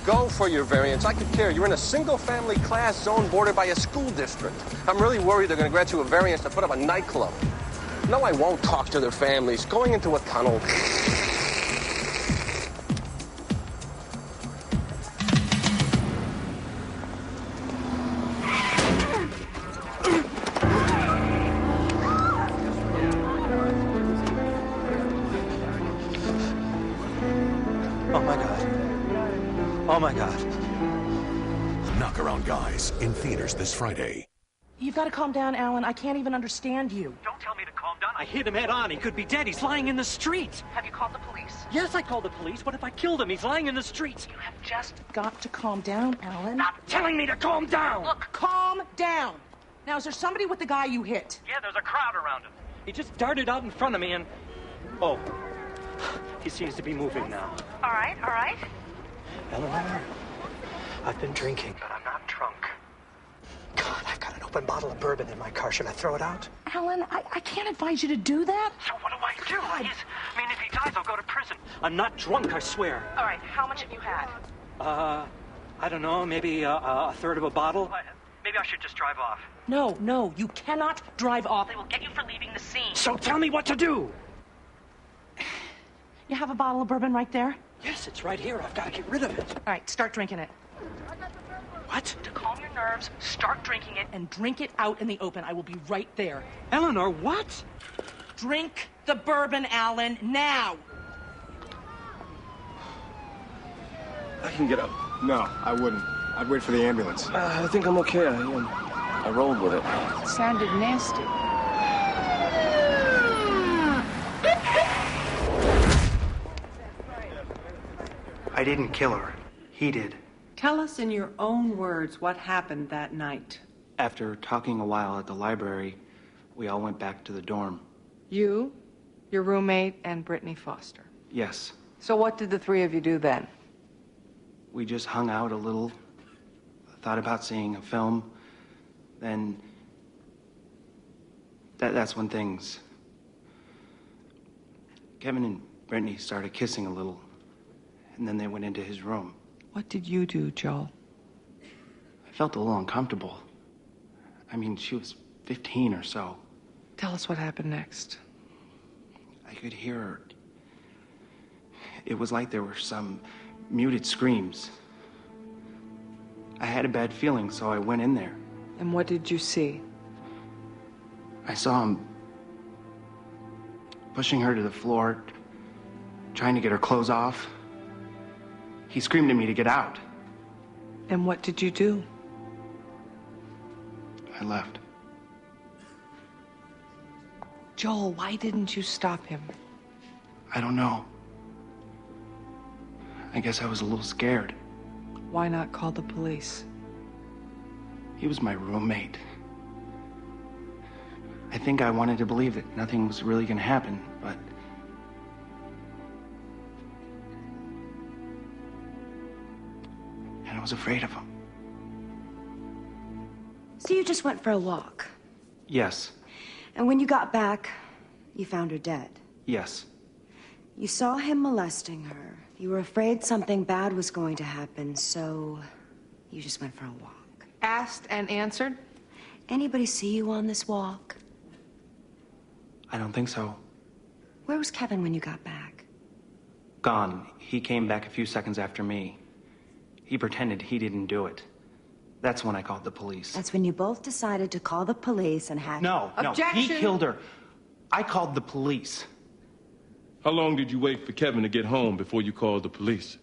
go for your variance. I could care. You're in a single-family class zone bordered by a school district. I'm really worried they're going to grant you a variance to put up a nightclub. No, I won't talk to their families. Going into a tunnel. Oh, my God. Knockaround Guys in theaters this Friday. You've got to calm down, Alan. I can't even understand you. Don't tell me to calm down. I hit him head on. He could be dead. He's lying in the street. Have you called the police? Yes, I called the police. What if I killed him? He's lying in the street. You have just got to calm down, Alan. Stop telling me to calm down. Look, calm down. Now, is there somebody with the guy you hit? Yeah, there's a crowd around him. He just darted out in front of me and... Oh, he seems to be moving now. All right, all right. Eleanor, I've been drinking, but I'm not drunk. God, I've got an open bottle of bourbon in my car. Should I throw it out? Alan, I can't advise you to do that. So what do I do? I mean, if he dies, I'll go to prison. I'm not drunk, I swear. All right, how much have you had? I don't know, maybe a third of a bottle. Maybe I should just drive off. No, you cannot drive off. They will get you for leaving the scene. So tell me what to do. You have a bottle of bourbon right there? Yes, it's right here. I've got to get rid of it. All right, start drinking it. What? To calm your nerves, start drinking it and drink it out in the open. I will be right there. Eleanor, what? Drink the bourbon, Alan, now. I can get up. No, I wouldn't. I'd wait for the ambulance. I think I'm okay. I rolled with it. It sounded nasty. I didn't kill her. He did. Tell us in your own words what happened that night. After talking a while at the library, we all went back to the dorm. You, your roommate, and Brittany Foster. Yes. So what did the three of you do then? We just hung out a little, thought about seeing a film, then that's when things... Kevin and Brittany started kissing a little, and then they went into his room. What did you do, Joel? I felt a little uncomfortable. I mean, she was 15 or so. Tell us what happened next. I could hear her. It was like there were some muted screams. I had a bad feeling, so I went in there. And what did you see? I saw him pushing her to the floor, trying to get her clothes off. He screamed at me to get out. And what did you do? I left. Joel, why didn't you stop him? I don't know. I guess I was a little scared. Why not call the police? He was my roommate. I think I wanted to believe that nothing was really going to happen, but... And I was afraid of him. So you just went for a walk? Yes. And when you got back, you found her dead? Yes. You saw him molesting her. You were afraid something bad was going to happen, so you just went for a walk. Asked and answered? Anybody see you on this walk? I don't think so. Where was Kevin when you got back? Gone. He came back a few seconds after me. He pretended he didn't do it. That's when I called the police. That's when you both decided to call the police and had... No, Objection. He killed her. I called the police. How long did you wait for Kevin to get home before you called the police?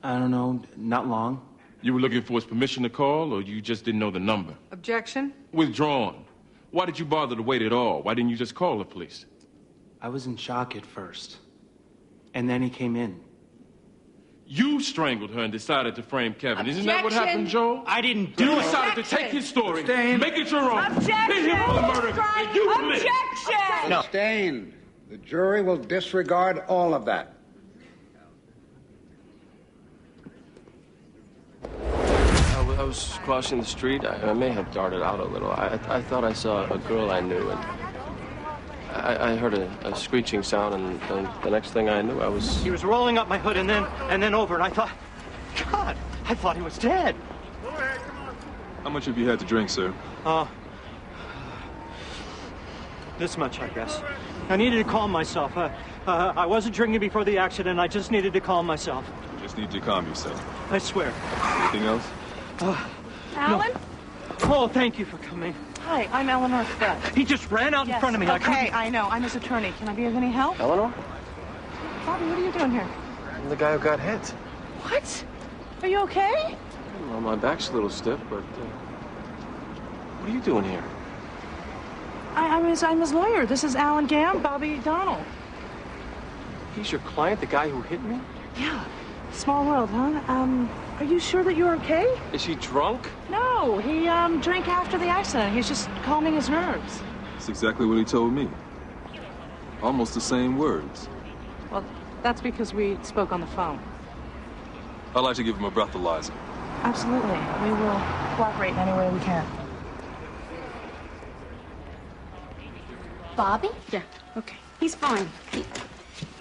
I don't know, not long. You were looking for his permission to call, or you just didn't know the number? Objection. Withdrawn. Why did you bother to wait at all? Why didn't you just call the police? I was in shock at first. And then he came in. You strangled her and decided to frame Kevin. Isn't that what Objection. happened, Joel? I didn't do You it. decided to take his story, Abstain. make it your own, Objection. pin him for the murder, and you live. Objection! No. Abstain. The jury will disregard all of that. I was crossing the street. I may have darted out a little. I thought I saw a girl I knew, and I heard a screeching sound, and the next thing I knew, I was... He was rolling up my hood and then over, and I thought, God, I thought he was dead. How much have you had to drink, sir? This much, I guess. I needed to calm myself. I wasn't drinking before the accident. I just needed to calm myself. You just need to calm yourself. I swear. Anything else? Alan? Oh, thank you for coming. Hi, I'm Eleanor Scott. He just ran out in front of me. Okay, I know. I'm his attorney. Can I be of any help? Eleanor? Bobby, what are you doing here? I'm the guy who got hit. What? Are you okay? Well, my back's a little stiff, but what are you doing here? I'm his lawyer. This is Alan Gam, Bobby Donald. He's your client, the guy who hit me? Yeah. Small world, huh? Are you sure that you're okay? Is he drunk? No, he drank after the accident. He's just calming his nerves. That's exactly what he told me. Almost the same words. Well, that's because we spoke on the phone. I'd like to give him a breathalyzer. Absolutely. We will cooperate in any way we can. Bobby? Yeah, okay. He's fine.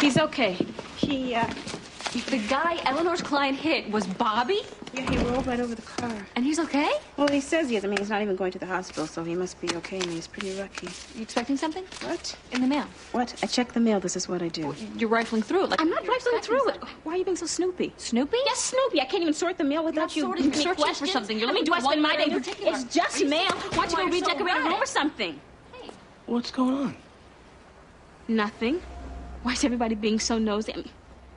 He's okay. The guy Eleanor's client hit was Bobby? Yeah, he rolled right over the car. And he's okay? Well, he says he is. I mean, he's not even going to the hospital, so he must be okay, and he's pretty lucky. You expecting something? What? In the mail. What? I check the mail. This is what I do. Well, you're rifling through it. Like, I'm not rifling through it. Why are you being so snoopy? Snoopy? Yes, Snoopy. I can't even sort the mail without you. You're searching for something. You're I mean, looking do I for spend one my letter day? in particular. It's just mail. Why don't you go redecorate a room or something? Hey. What's going on? Nothing. Why is everybody being so nosy? I mean,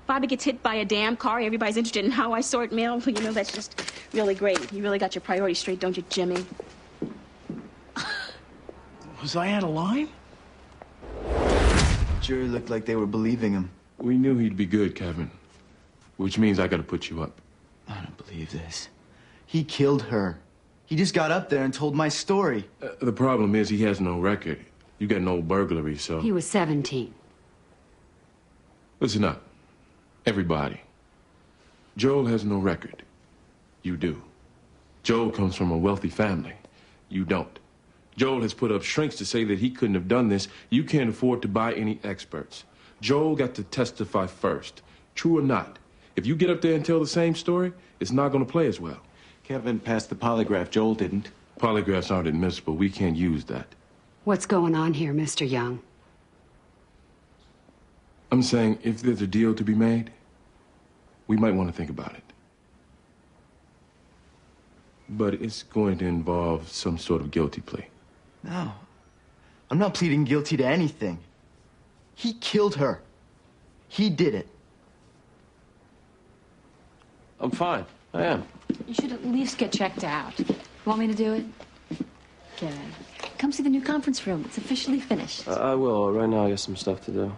Bobby gets hit by a damn car. Everybody's interested in how I sort mail. Well, you know, that's just really great. You really got your priorities straight, don't you, Jimmy? Was I out of line? Jury looked like they were believing him. We knew he'd be good, Kevin. Which means I gotta put you up. I don't believe this. He killed her. He just got up there and told my story. The problem is he has no record. You got no burglary, so... He was 17. Listen up. Everybody. Joel has no record. You do. Joel comes from a wealthy family. You don't. Joel has put up shrinks to say that he couldn't have done this. You can't afford to buy any experts. Joel got to testify first. True or not. If you get up there and tell the same story, it's not going to play as well. Kevin passed the polygraph. Joel didn't. Polygraphs aren't admissible. We can't use that. What's going on here, Mr. Young? I'm saying if there's a deal to be made, we might want to think about it. But it's going to involve some sort of guilty plea. No. I'm not pleading guilty to anything. He killed her. He did it. I'm fine. I am. You should at least get checked out. You want me to do it? Get in. Come see the new conference room. It's officially finished. I will. Right now I got some stuff to do.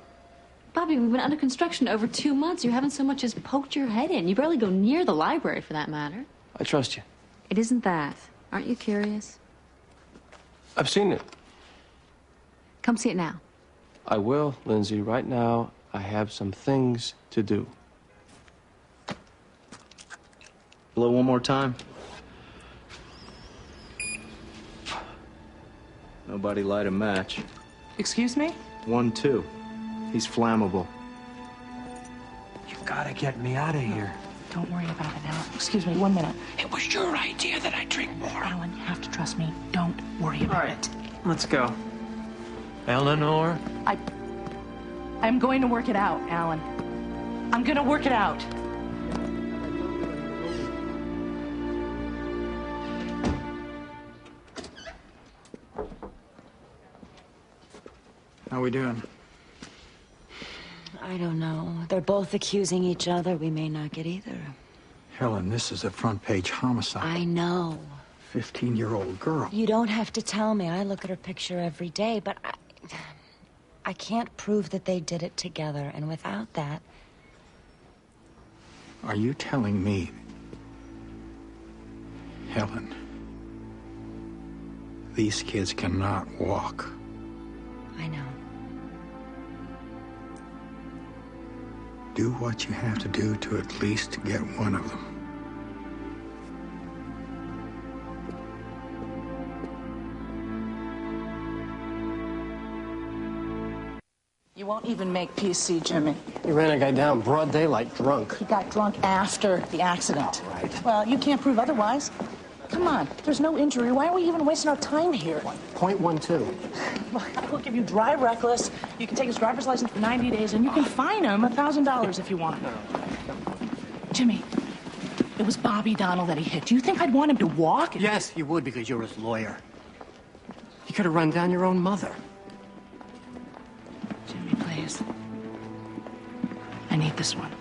Bobby, we've been under construction over 2 months. You haven't so much as poked your head in. You barely go near the library, for that matter. I trust you. It isn't that. Aren't you curious? I've seen it. Come see it now. I will, Lindsay. Right now, I have some things to do. Blow one more time. Nobody light a match. Excuse me? 1, 2. He's flammable. You gotta get me out of here. Don't worry about it, Alan. Excuse me, 1 minute. It was your idea that I drink more. Alan, you have to trust me. Don't worry about it. Let's go. Eleanor? I'm going to work it out, Alan. I'm going to work it out. How we doing? I don't know. They're both accusing each other. We may not get either. Helen, this is a front-page homicide. I know. 15-year-old girl. You don't have to tell me. I look at her picture every day, but I can't prove that they did it together, and without that... Are you telling me, Helen, these kids cannot walk? I know. Do what you have to do to at least get one of them. You won't even make PC, Jimmy. You ran a guy down broad daylight, drunk. He got drunk after the accident. Right. Well, you can't prove otherwise. Come on, there's no injury. Why are we even wasting our time here? .12. We'll give you dry reckless. You can take his driver's license for 90 days, and you can fine him $1,000 if you want. Jimmy, it was Bobby Donald that he hit. Do you think I'd want him to walk? Yes, you would because you're his lawyer. You could have run down your own mother. Jimmy, please. I need this one.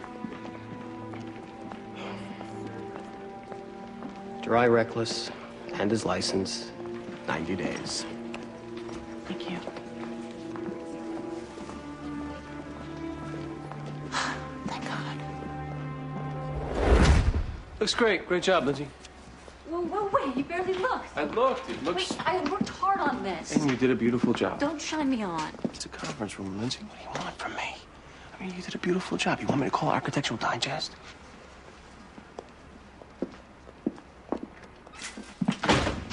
Dry reckless and his license, 90 days. Thank you. Thank God. Looks great. Great job, Lindsay. Whoa, wait, you barely looked. I looked. It looks... Wait, I worked hard on this. And you did a beautiful job. Don't shine me on. It's a conference room, Lindsay. What do you want from me? I mean, you did a beautiful job. You want me to call Architectural Digest?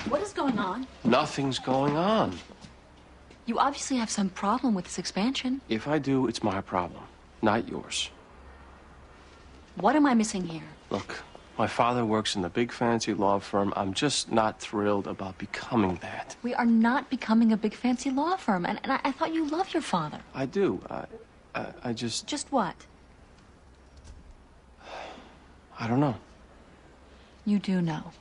What is going on? Nothing's going on. You obviously have some problem with this expansion. If I do, it's my problem, not yours. What am I missing here? Look, my father works in the big fancy law firm. I'm just not thrilled about becoming that. We are not becoming a big fancy law firm, and I thought you loved your father. I do. I just... Just what? I don't know. You do know.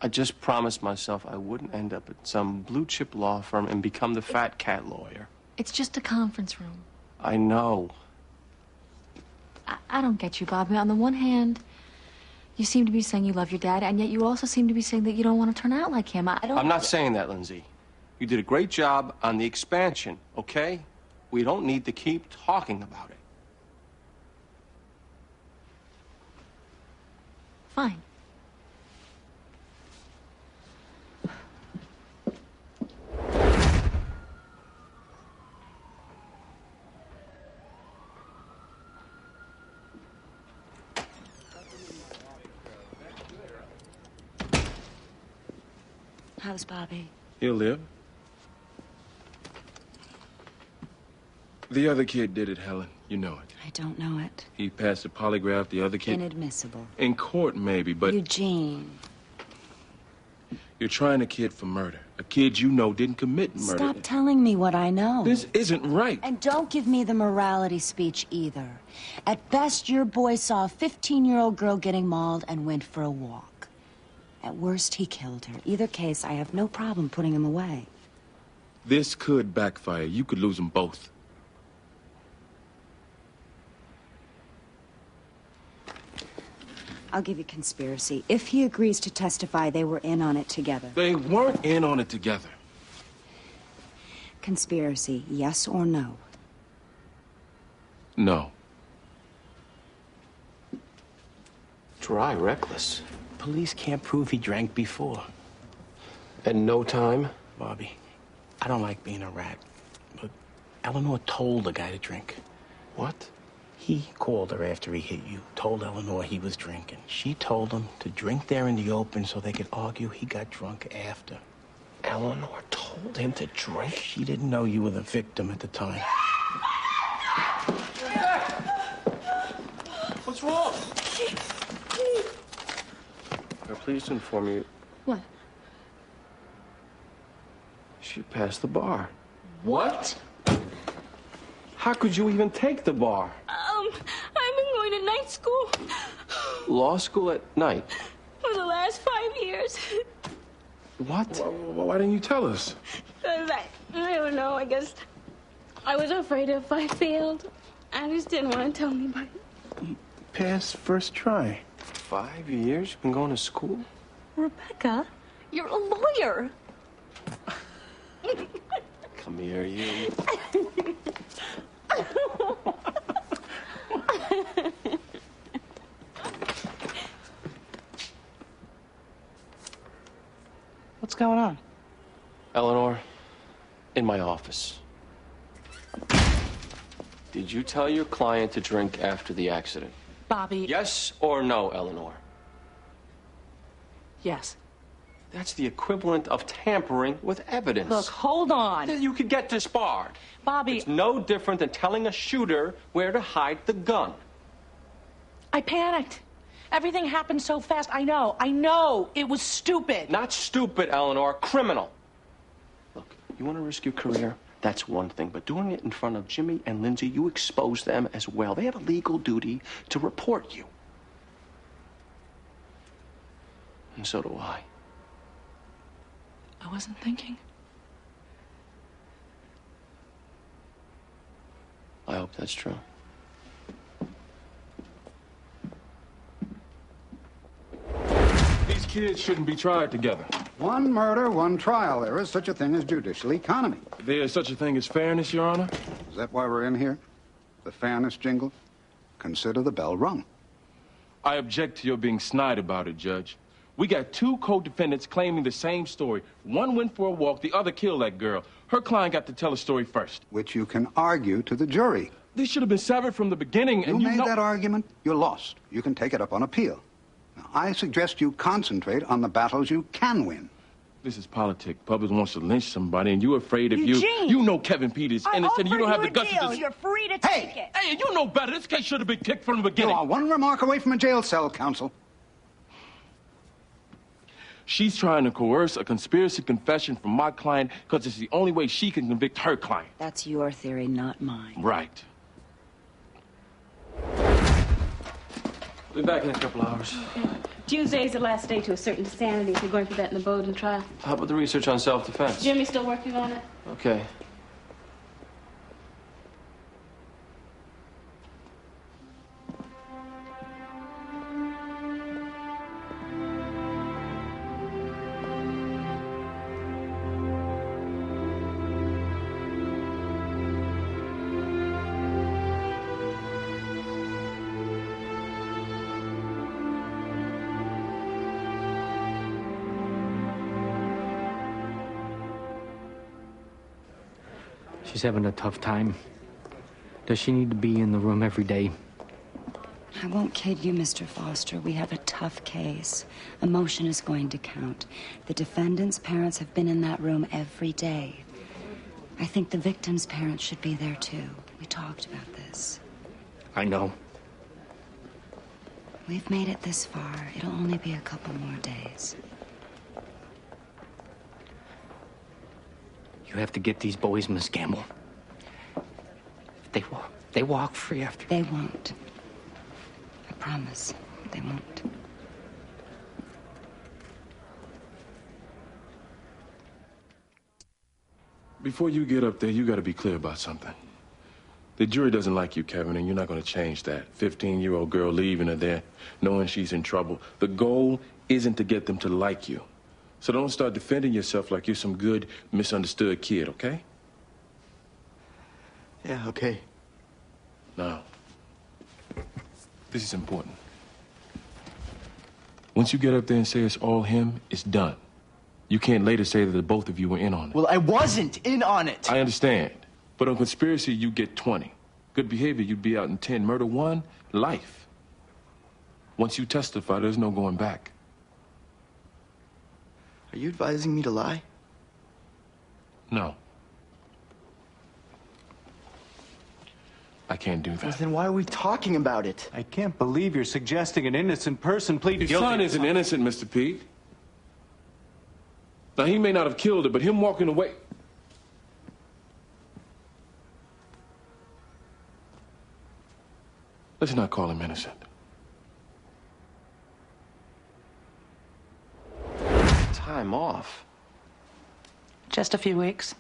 I just promised myself I wouldn't end up at some blue-chip law firm and become the fat cat lawyer. It's just a conference room. I know. I don't get you, Bobby. On the one hand, you seem to be saying you love your dad, and yet you also seem to be saying that you don't want to turn out like him. I'm not saying that, Lindsay. You did a great job on the expansion, okay? We don't need to keep talking about it. Fine. How's Bobby? He'll live. The other kid did it, Helen. You know it. I don't know it. He passed the polygraph. The other kid... Inadmissible. In court, maybe, but... Eugene. You're trying a kid for murder. A kid you know didn't commit murder. Stop telling me what I know. This isn't right. And don't give me the morality speech either. At best, your boy saw a 15-year-old girl getting mauled and went for a walk. At worst, he killed her. Either case, I have no problem putting him away. This could backfire. You could lose them both. I'll give you conspiracy. If he agrees to testify, they were in on it together. They weren't in on it together. Conspiracy, yes or no? No. Dry reckless. Police can't prove he drank before. And no time? Bobby, I don't like being a rat, but Eleanor told the guy to drink. What? He called her after he hit you, told Eleanor he was drinking. She told him to drink there in the open so they could argue he got drunk after. Eleanor told him to drink? She didn't know you were the victim at the time. What's wrong? I'm pleased to inform you. What? She passed the bar. What? How could you even take the bar? I've been going to night school Law school at night? for the last 5 years. What? Why didn't you tell us? 'Cause I don't know, I guess I was afraid if I failed. I just didn't want to tell anybody. Pass first try. 5 years? You've been going to school? Rebecca, you're a lawyer. Come here, you. What's going on? Eleanor, in my office. Did you tell your client to drink after the accident? Bobby. Yes or no, Eleanor? Yes. That's the equivalent of tampering with evidence. Look, hold on. You could get disbarred. Bobby. It's no different than telling a shooter where to hide the gun. I panicked. Everything happened so fast. I know. It was stupid. Not stupid, Eleanor. Criminal. Look, you want to risk your career? That's one thing. But doing it in front of Jimmy and Lindsay, you expose them as well. They have a legal duty to report you. And so do I. I wasn't thinking. I hope that's true. These kids shouldn't be tried together. One murder, one trial. There is such a thing as judicial economy. There is such a thing as fairness, Your Honor. Is that why we're in here? The fairness jingle? Consider the bell rung. I object to your being snide about it, Judge. We got two co-defendants claiming the same story. One went for a walk, the other killed that girl. Her client got to tell the story first. Which you can argue to the jury. They should have been severed from the beginning, and you made that argument, you're lost. You can take it up on appeal. Now, I suggest you concentrate on the battles you can win. This is politics. Public wants to lynch somebody, and you're afraid if Eugene! you know Kevin Peters innocent, you don't have the guts to... You're free to take it. Hey, you know better. This case should have been kicked from the beginning. You are one remark away from a jail cell, counsel. She's trying to coerce a conspiracy confession from my client because it's the only way she can convict her client. That's your theory, not mine. Right. Be back in a couple hours. Okay. Tuesday's the last day to assert insanity if you're going for that in the Bowden trial. How about the research on self-defense? Jimmy's still working on it? Okay. She's having a tough time. Does she need to be in the room every day? I won't kid you, Mr. Foster. We have a tough case. Emotion is going to count. The defendant's parents have been in that room every day. I think the victim's parents should be there, too. We talked about this. I know. We've made it this far. It'll only be a couple more days. You have to get these boys, Miss Gamble. They walk free after... They won't. I promise. They won't. Before you get up there, you got to be clear about something. The jury doesn't like you, Kevin, and you're not going to change that. 15-year-old girl leaving her there, knowing she's in trouble. The goal isn't to get them to like you. So don't start defending yourself like you're some good, misunderstood kid, okay? Yeah, okay. Now, this is important. Once you get up there and say it's all him, it's done. You can't later say that the both of you were in on it. Well, I wasn't in on it. I understand. But on conspiracy, you get 20. Good behavior, you'd be out in 10. Murder 1, life. Once you testify, there's no going back. Are you advising me to lie? No. I can't do that. Well, then why are we talking about it? I can't believe you're suggesting an innocent person plead His guilty. son isn't innocent, Mr. Pete. Now, he may not have killed her, but him walking away... Let's not call him innocent. Time off? Just a few weeks.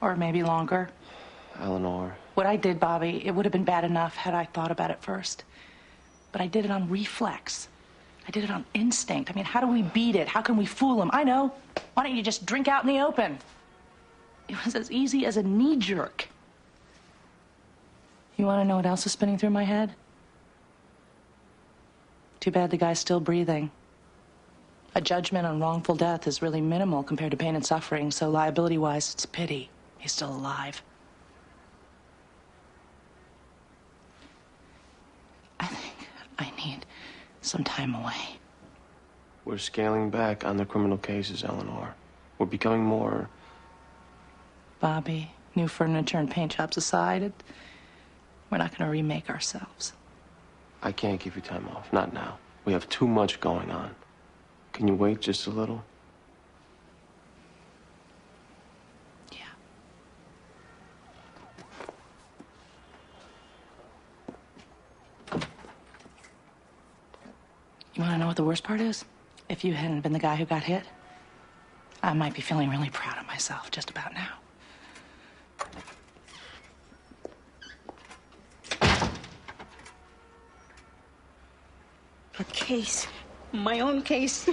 Or maybe longer. Eleanor. What I did, Bobby, it would have been bad enough had I thought about it first. But I did it on reflex. I did it on instinct. I mean, how do we beat it? How can we fool him? I know. Why don't you just drink out in the open? It was as easy as a knee jerk. You want to know what else is spinning through my head? Too bad the guy's still breathing. A judgment on wrongful death is really minimal compared to pain and suffering, so liability-wise, it's a pity. He's still alive. I think I need some time away. We're scaling back on the criminal cases, Eleanor. We're becoming more... Bobby, new furniture and paint jobs aside, we're not going to remake ourselves. I can't give you time off. Not now. We have too much going on. Can you wait just a little? You want to know what the worst part is? If you hadn't been the guy who got hit, I might be feeling really proud of myself just about now. A case. My own case.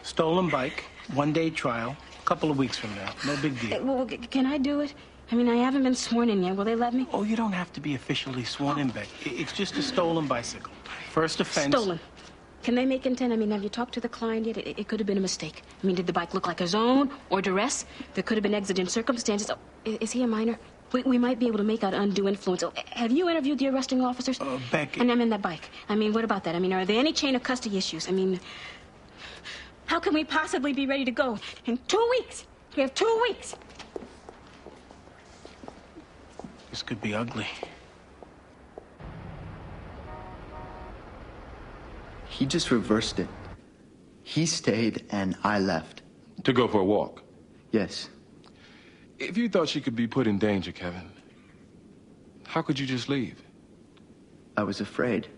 Stolen bike, 1-day trial, a couple of weeks from now. No big deal. Well, can I do it? I mean, I haven't been sworn in yet. Will they let me? Oh, you don't have to be officially sworn in, Beck. It's just a stolen bicycle. First offense. Stolen. Can they make intent? I mean, have you talked to the client yet? It could have been a mistake. I mean, did the bike look like his own or duress? There could have been exigent circumstances. Oh, is he a minor? We might be able to make out undue influence. Oh, have you interviewed the arresting officers? Beck... And I'm in that bike. I mean, what about that? I mean, are there any chain of custody issues? I mean, how can we possibly be ready to go in 2 weeks? We have 2 weeks. This could be ugly. He just reversed it. He stayed and I left. To go for a walk? Yes. If you thought she could be put in danger, Kevin, how could you just leave? I was afraid.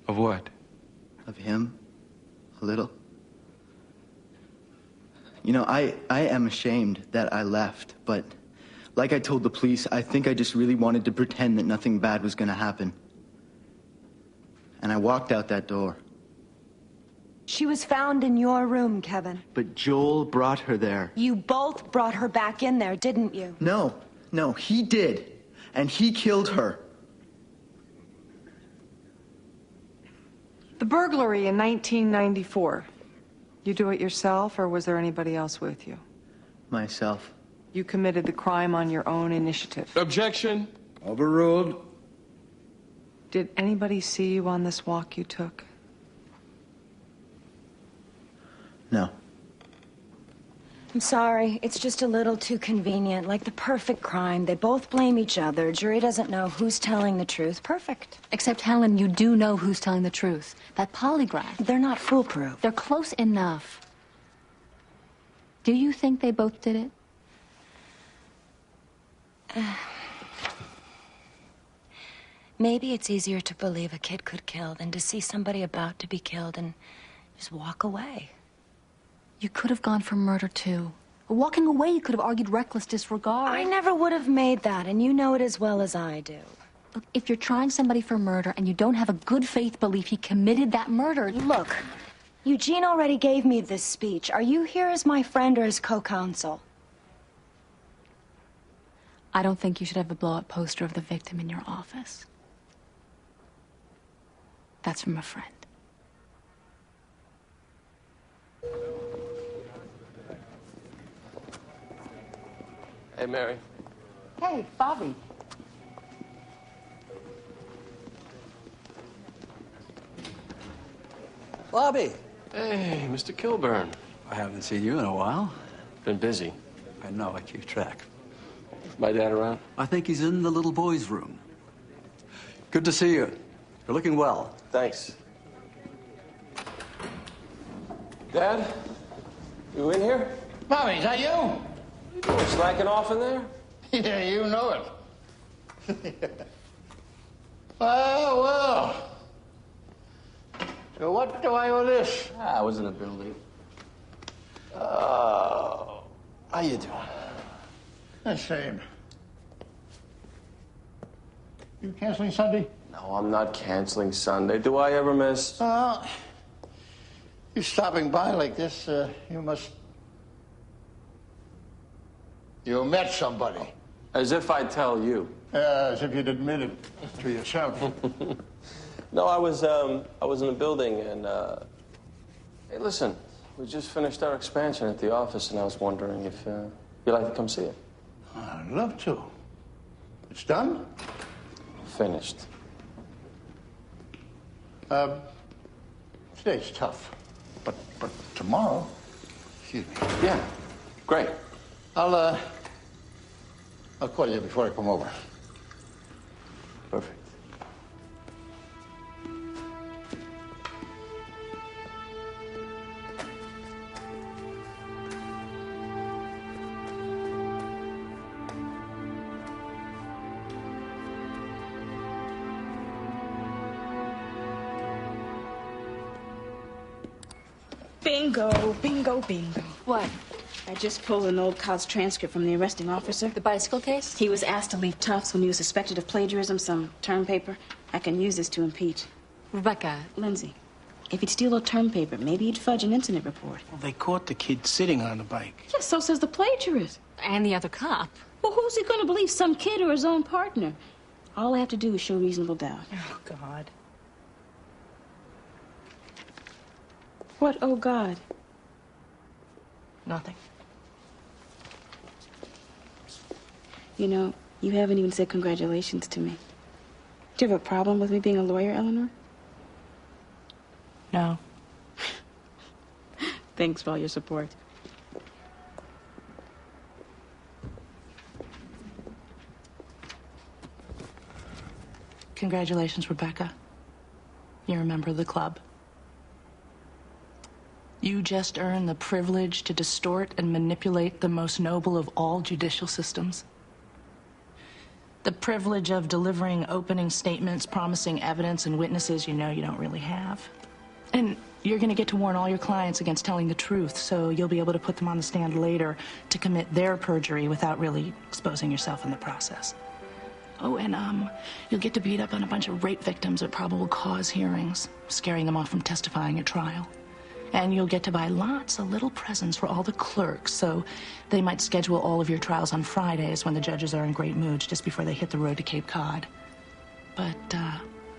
Of what? Of him. A little. You know, I am ashamed that I left, but like I told the police, I think I just really wanted to pretend that nothing bad was gonna happen. And I walked out that door. She was found in your room, Kevin. But Joel brought her there. You both brought her back in there, didn't you? No, he did. And he killed her. The burglary in 1994. You do it yourself, or was there anybody else with you? Myself. You committed the crime on your own initiative. Objection. Overruled. Did anybody see you on this walk you took? No. I'm sorry. It's just a little too convenient. Like the perfect crime. They both blame each other. Jury doesn't know who's telling the truth. Perfect. Except, Helen, you do know who's telling the truth. That polygraph. They're not foolproof. They're close enough. Do you think they both did it? Maybe it's easier to believe a kid could kill than to see somebody about to be killed and just walk away. You could have gone for murder, too. Walking away, you could have argued reckless disregard. I never would have made that, and you know it as well as I do. Look, if you're trying somebody for murder and you don't have a good faith belief he committed that murder... Look, Eugene already gave me this speech. Are you here as my friend or as co-counsel? I don't think you should have a blow-up poster of the victim in your office. That's from a friend. Hey, Mary. Hey, Bobby. Bobby. Hey, Mr. Kilburn. I haven't seen you in a while. Been busy. I know, I keep track. My dad around? I think he's in the little boy's room. Good to see you. You're looking well. Thanks. Dad? You in here? Bobby, is that you? You doing slacking off in there? Yeah, you know it. Well. So what do I owe this? I was in a building. Oh. How you doing? The same. You canceling Sunday? No, I'm not canceling Sunday. Do I ever miss? You stopping by like this, you must... You met somebody. As if I'd tell you. As if you'd admit it to yourself. No, I was in a building and, hey, listen, we just finished our expansion at the office and I was wondering if, you'd like to come see it. I'd love to. It's done? Finished. Today's tough. But tomorrow? Excuse me. Yeah, great. I'll call you before I come over. Perfect. Bingo, bingo, bingo. What? I just pulled an old college transcript from the arresting officer. The bicycle case? He was asked to leave Tufts when he was suspected of plagiarism, some term paper. I can use this to impeach. Rebecca. Lindsay, if he'd steal a term paper, maybe he'd fudge an incident report. Well, they caught the kid sitting on the bike. Yes, so says the plagiarist. And the other cop. Well, who's he going to believe, some kid or his own partner? All I have to do is show reasonable doubt. Oh, God. What, oh, God? Nothing. You know, you haven't even said congratulations to me. Do you have a problem with me being a lawyer, Eleanor? No. Thanks for all your support. Congratulations, Rebecca. You're a member of the club. You just earned the privilege to distort and manipulate the most noble of all judicial systems. The privilege of delivering opening statements, promising evidence and witnesses you know you don't really have. And you're going to get to warn all your clients against telling the truth, so you'll be able to put them on the stand later to commit their perjury without really exposing yourself in the process. Oh, and you'll get to beat up on a bunch of rape victims at probable cause hearings, scaring them off from testifying at trial. And you'll get to buy lots of little presents for all the clerks, so they might schedule all of your trials on Fridays when the judges are in great moods just before they hit the road to Cape Cod. But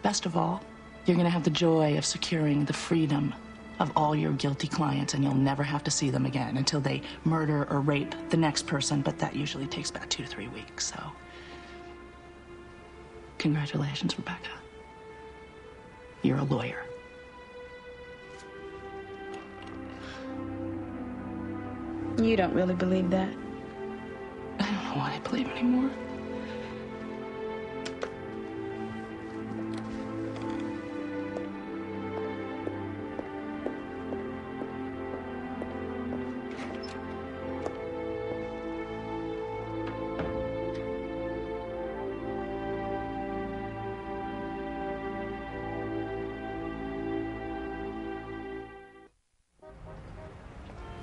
best of all, you're going to have the joy of securing the freedom of all your guilty clients, and you'll never have to see them again until they murder or rape the next person, but that usually takes about 2 to 3 weeks, so... Congratulations, Rebecca. You're a lawyer. You don't really believe that? I don't know what I believe anymore.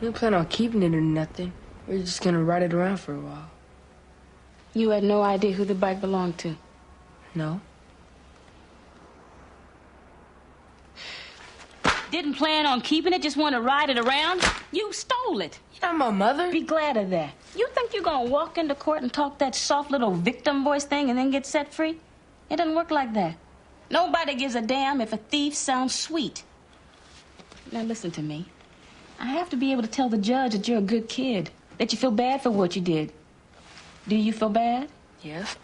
You don't plan on keeping it or nothing. We're just gonna ride it around for a while. You had no idea who the bike belonged to? No. Didn't plan on keeping it, just want to ride it around? You stole it. You're not my mother. Be glad of that. You think you're gonna walk into court and talk that soft little victim voice thing and then get set free? It doesn't work like that. Nobody gives a damn if a thief sounds sweet. Now listen to me. I have to be able to tell the judge that you're a good kid, that you feel bad for what you did. Do you feel bad? Yes.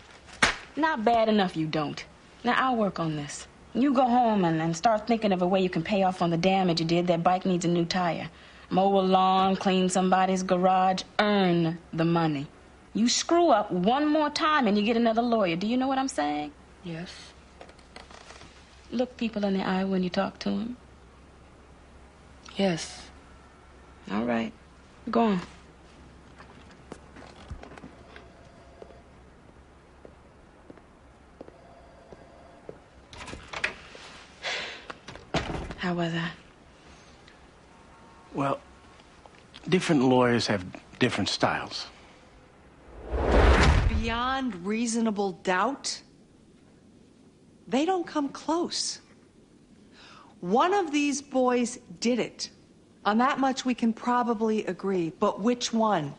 Not bad enough you don't. Now, I'll work on this. You go home and start thinking of a way you can pay off on the damage you did. That bike needs a new tire. Mow a lawn, clean somebody's garage, earn the money. You screw up one more time and you get another lawyer. Do you know what I'm saying? Yes. Look people in the eye when you talk to them. Yes. All right. Go on. How was that? Well, different lawyers have different styles. Beyond reasonable doubt, they don't come close. One of these boys did it. On that much we can probably agree. But which one?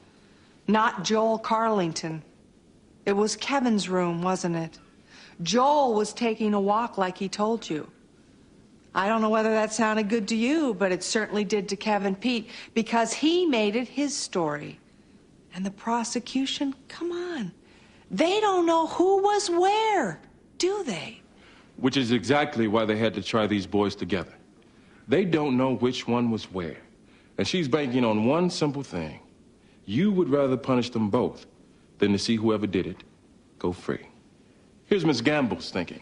Not Joel Carlington. It was Kevin's room, wasn't it? Joel was taking a walk like he told you. I don't know whether that sounded good to you, but it certainly did to Kevin Pete, because he made it his story. And the prosecution, come on. They don't know who was where, do they? Which is exactly why they had to try these boys together. They don't know which one was where. And she's banking on one simple thing. You would rather punish them both than to see whoever did it go free. Here's Miss Gamble's thinking.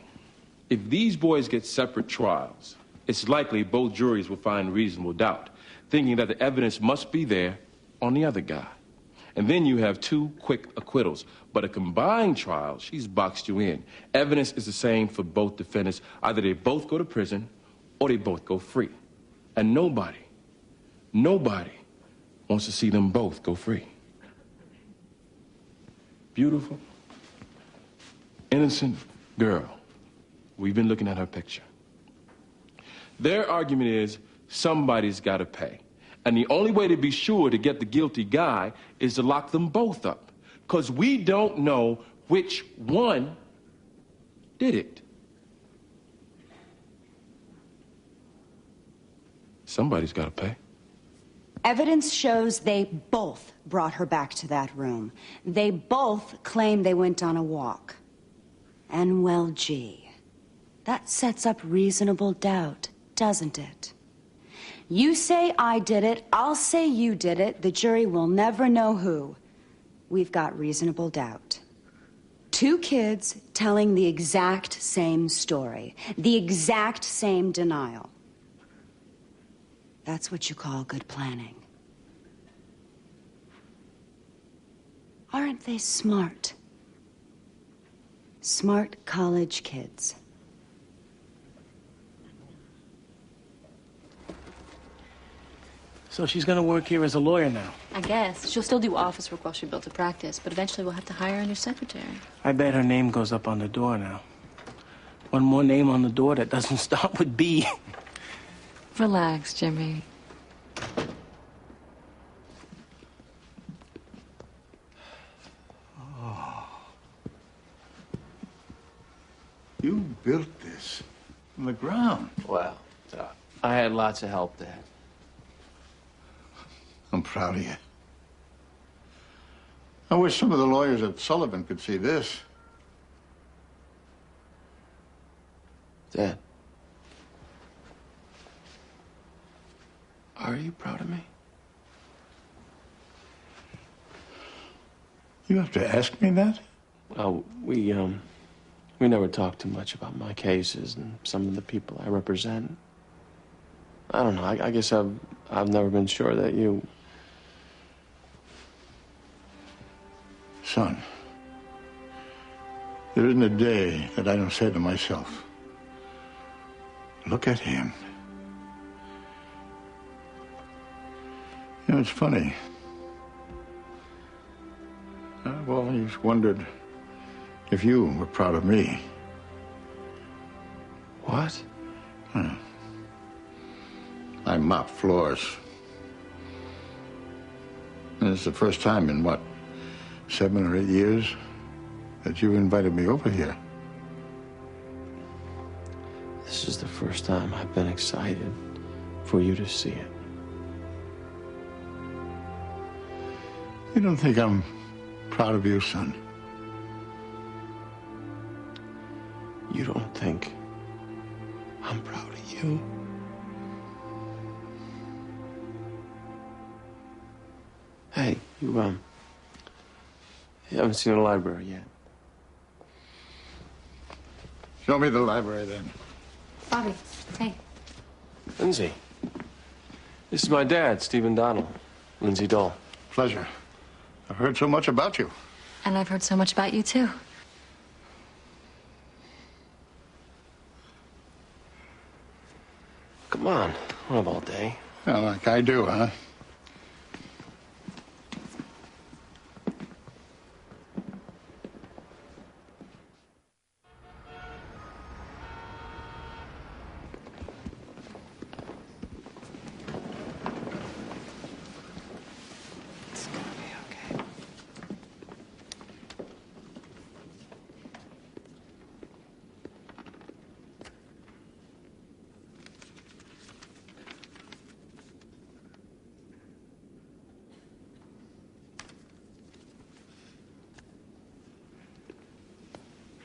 If these boys get separate trials, it's likely both juries will find reasonable doubt, thinking that the evidence must be there on the other guy. And then you have two quick acquittals. But a combined trial, she's boxed you in. Evidence is the same for both defendants. Either they both go to prison or they both go free. And nobody wants to see them both go free. Beautiful, innocent girl. We've been looking at her picture. Their argument is somebody's got to pay. And the only way to be sure to get the guilty guy is to lock them both up. Because we don't know which one did it. Somebody's got to pay. Evidence shows they both brought her back to that room. They both claim they went on a walk. And well, gee, that sets up reasonable doubt, doesn't it? You say I did it, I'll say you did it. The jury will never know who. We've got reasonable doubt. Two kids telling the exact same story, the exact same denial. That's what you call good planning. Aren't they smart? Smart college kids. So she's gonna work here as a lawyer now. I guess. She'll still do office work while she builds a practice, but eventually we'll have to hire a new secretary. I bet her name goes up on the door now. One more name on the door that doesn't start with B. Relax, Jimmy. You built this from the ground. Well, I had lots of help, Dad. I'm proud of you. I wish some of the lawyers at Sullivan could see this. Dad. Are you proud of me? You have to ask me that? Well, we never talked too much about my cases and some of the people I represent. I don't know. I guess I've never been sure that you... Son, there isn't a day that I don't say to myself, look at him. You know, it's funny. I've always wondered if you were proud of me. What? I mop floors. And it's the first time in, what, 7 or 8 years that you've invited me over here. This is the first time I've been excited for you to see it. You don't think I'm proud of you, son? You don't think I'm proud of you? Hey, you haven't seen the library yet. Show me the library, then. Bobby, hey. Lindsay. This is my dad, Stephen Donnell. Lindsay Dole. Pleasure. I've heard so much about you. And I've heard so much about you, too. Come on. We'll have all day. Well, like I do, huh?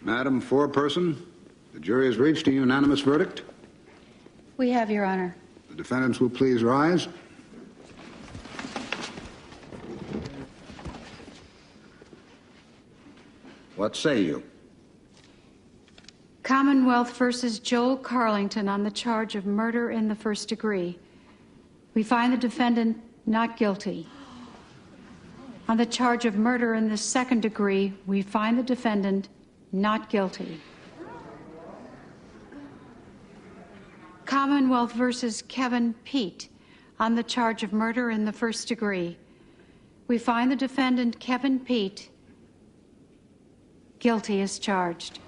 Madam Foreperson, the jury has reached a unanimous verdict. We have, Your Honor. The defendants will please rise. What say you? Commonwealth versus Joel Carlington on the charge of murder in the first degree. We find the defendant not guilty. On the charge of murder in the second degree, we find the defendant not guilty. Commonwealth versus Kevin Pete on the charge of murder in the first degree. We find the defendant, Kevin Pete, guilty as charged.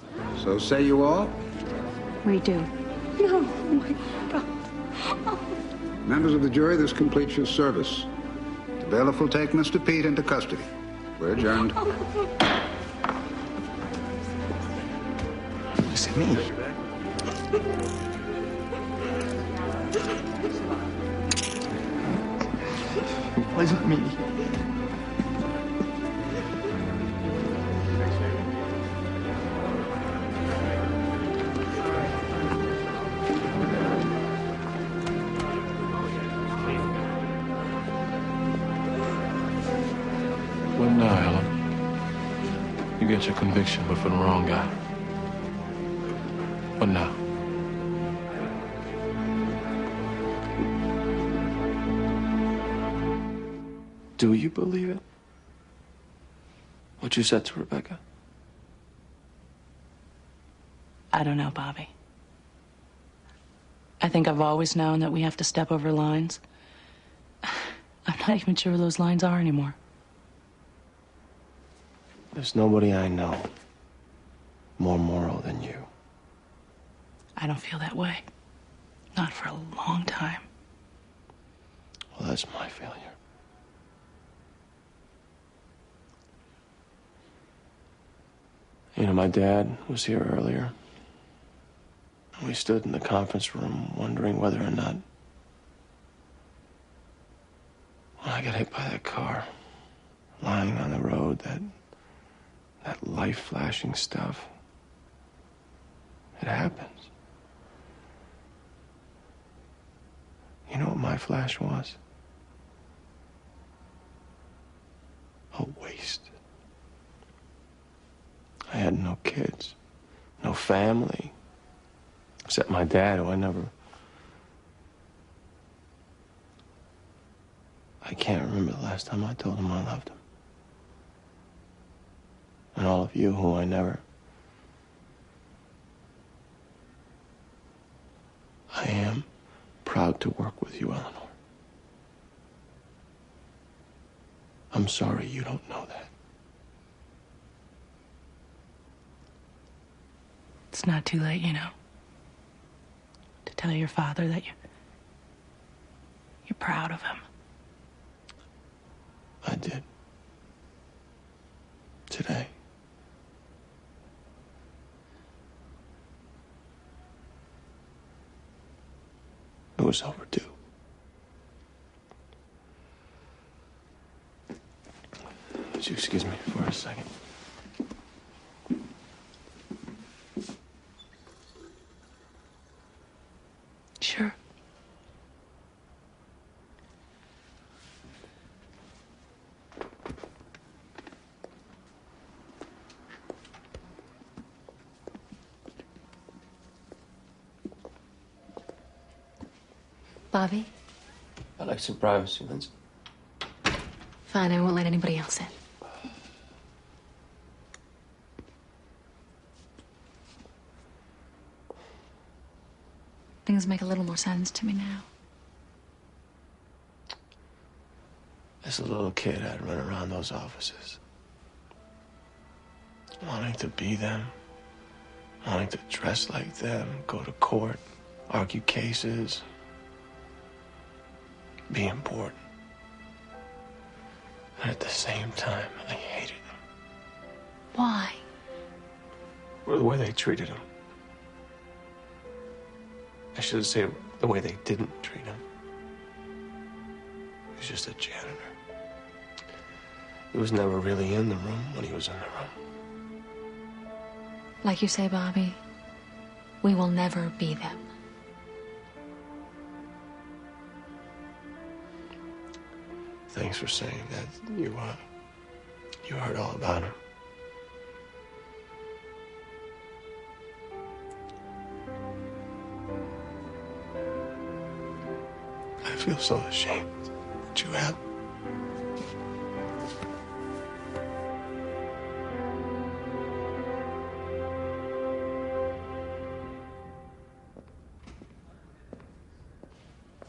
So say you all? We do. No, my God. Members of the jury, this completes your service. The bailiff will take Mr. Pete into custody. We're adjourned. Is it me? It wasn't me. Well, now, Ellen. You get your conviction, but for the wrong guy. What now? Do you believe it? What you said to Rebecca? I don't know, Bobby. I think I've always known that we have to step over lines. I'm not even sure where those lines are anymore. There's nobody I know more moral than you. I don't feel that way. Not for a long time. Well, that's my failure. You know, my dad was here earlier. We stood in the conference room wondering whether or not, when I got hit by that car, lying on the road, that life-flashing stuff, it happens. You know what my flash was? A waste. I had no kids, no family, except my dad, who I can't remember the last time I told him I loved him. And all of you who I am proud to work with you, Eleanor. I'm sorry you don't know that. It's not too late, you know, to tell your father that you're proud of him. I did. Today. It was overdue. Would you excuse me for a second? Sure. Bobby? I'd like some privacy, Lindsay. Fine, I won't let anybody else in. Things make a little more sense to me now. As a little kid, I'd run around those offices, wanting to be them, wanting to dress like them, go to court, argue cases, be important. And at the same time, I hated them. Why? Or the way they treated him. I should say the way they didn't treat him. He was just a janitor. He was never really in the room when he was in the room. Like you say, Bobby, we will never be them. Thanks for saying that. You heard all about her. I feel so ashamed that you have.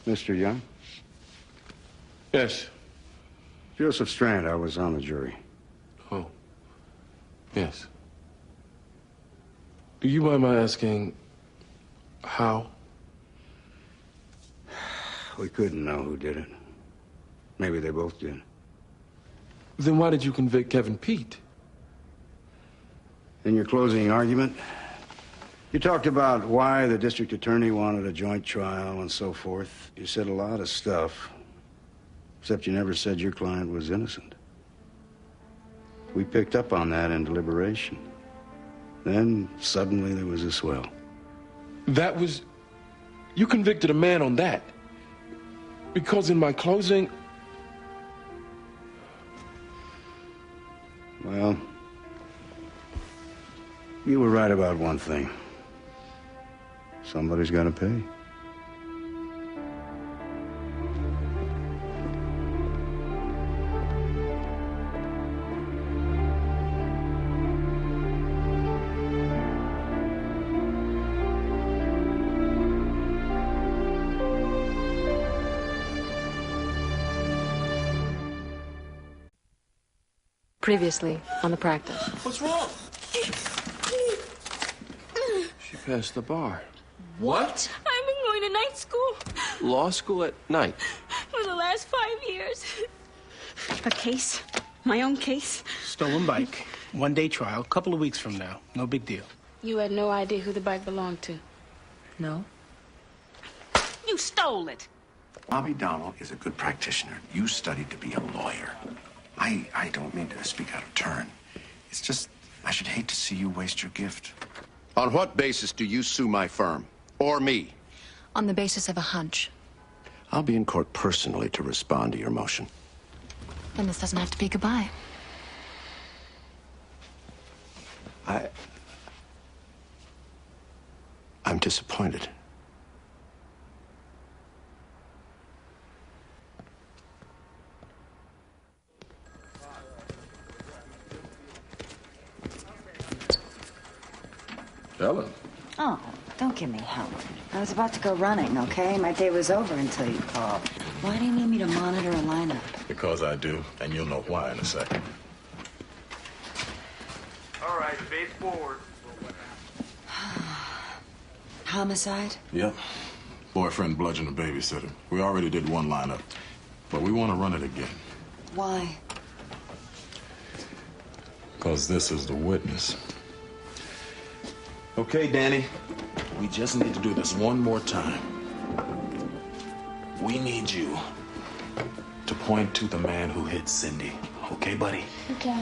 Mr. Young? Yes. Joseph Strand, I was on the jury. Oh. Yes. Do you mind my asking how? We couldn't know who did it. Maybe they both did. Then why did you convict Kevin Pete? In your closing argument, you talked about why the district attorney wanted a joint trial and so forth. You said a lot of stuff, except you never said your client was innocent. We picked up on that in deliberation. Then, suddenly, there was a swell. That was... You convicted a man on that. Because in my closing... Well, you were right about one thing. Somebody's got to pay. Previously on the practice. What's wrong? She passed the bar. What? I've been going to night school Law school at night. for the last 5 years. A case? My own case? Stolen bike. 1-day trial. Couple of weeks from now. No big deal. You had no idea who the bike belonged to? No. You stole it. Bobby Donnell is a good practitioner. You studied to be a lawyer. I don't mean to speak out of turn. It's just, I should hate to see you waste your gift. On what basis do you sue my firm? Or me? On the basis of a hunch. I'll be in court personally to respond to your motion. Then this doesn't have to be goodbye. I'm disappointed. Ellen. Oh, don't give me help. I was about to go running, okay? My day was over until you called. Why do you need me to monitor a lineup? Because I do, and you'll know why in a second. All right, base forward. Homicide? Yep. Boyfriend bludgeoned a babysitter. We already did one lineup, but we want to run it again. Why? Because this is the witness. Okay, Danny. We just need to do this one more time. We need you to point to the man who hit Cindy. Okay, buddy? Okay.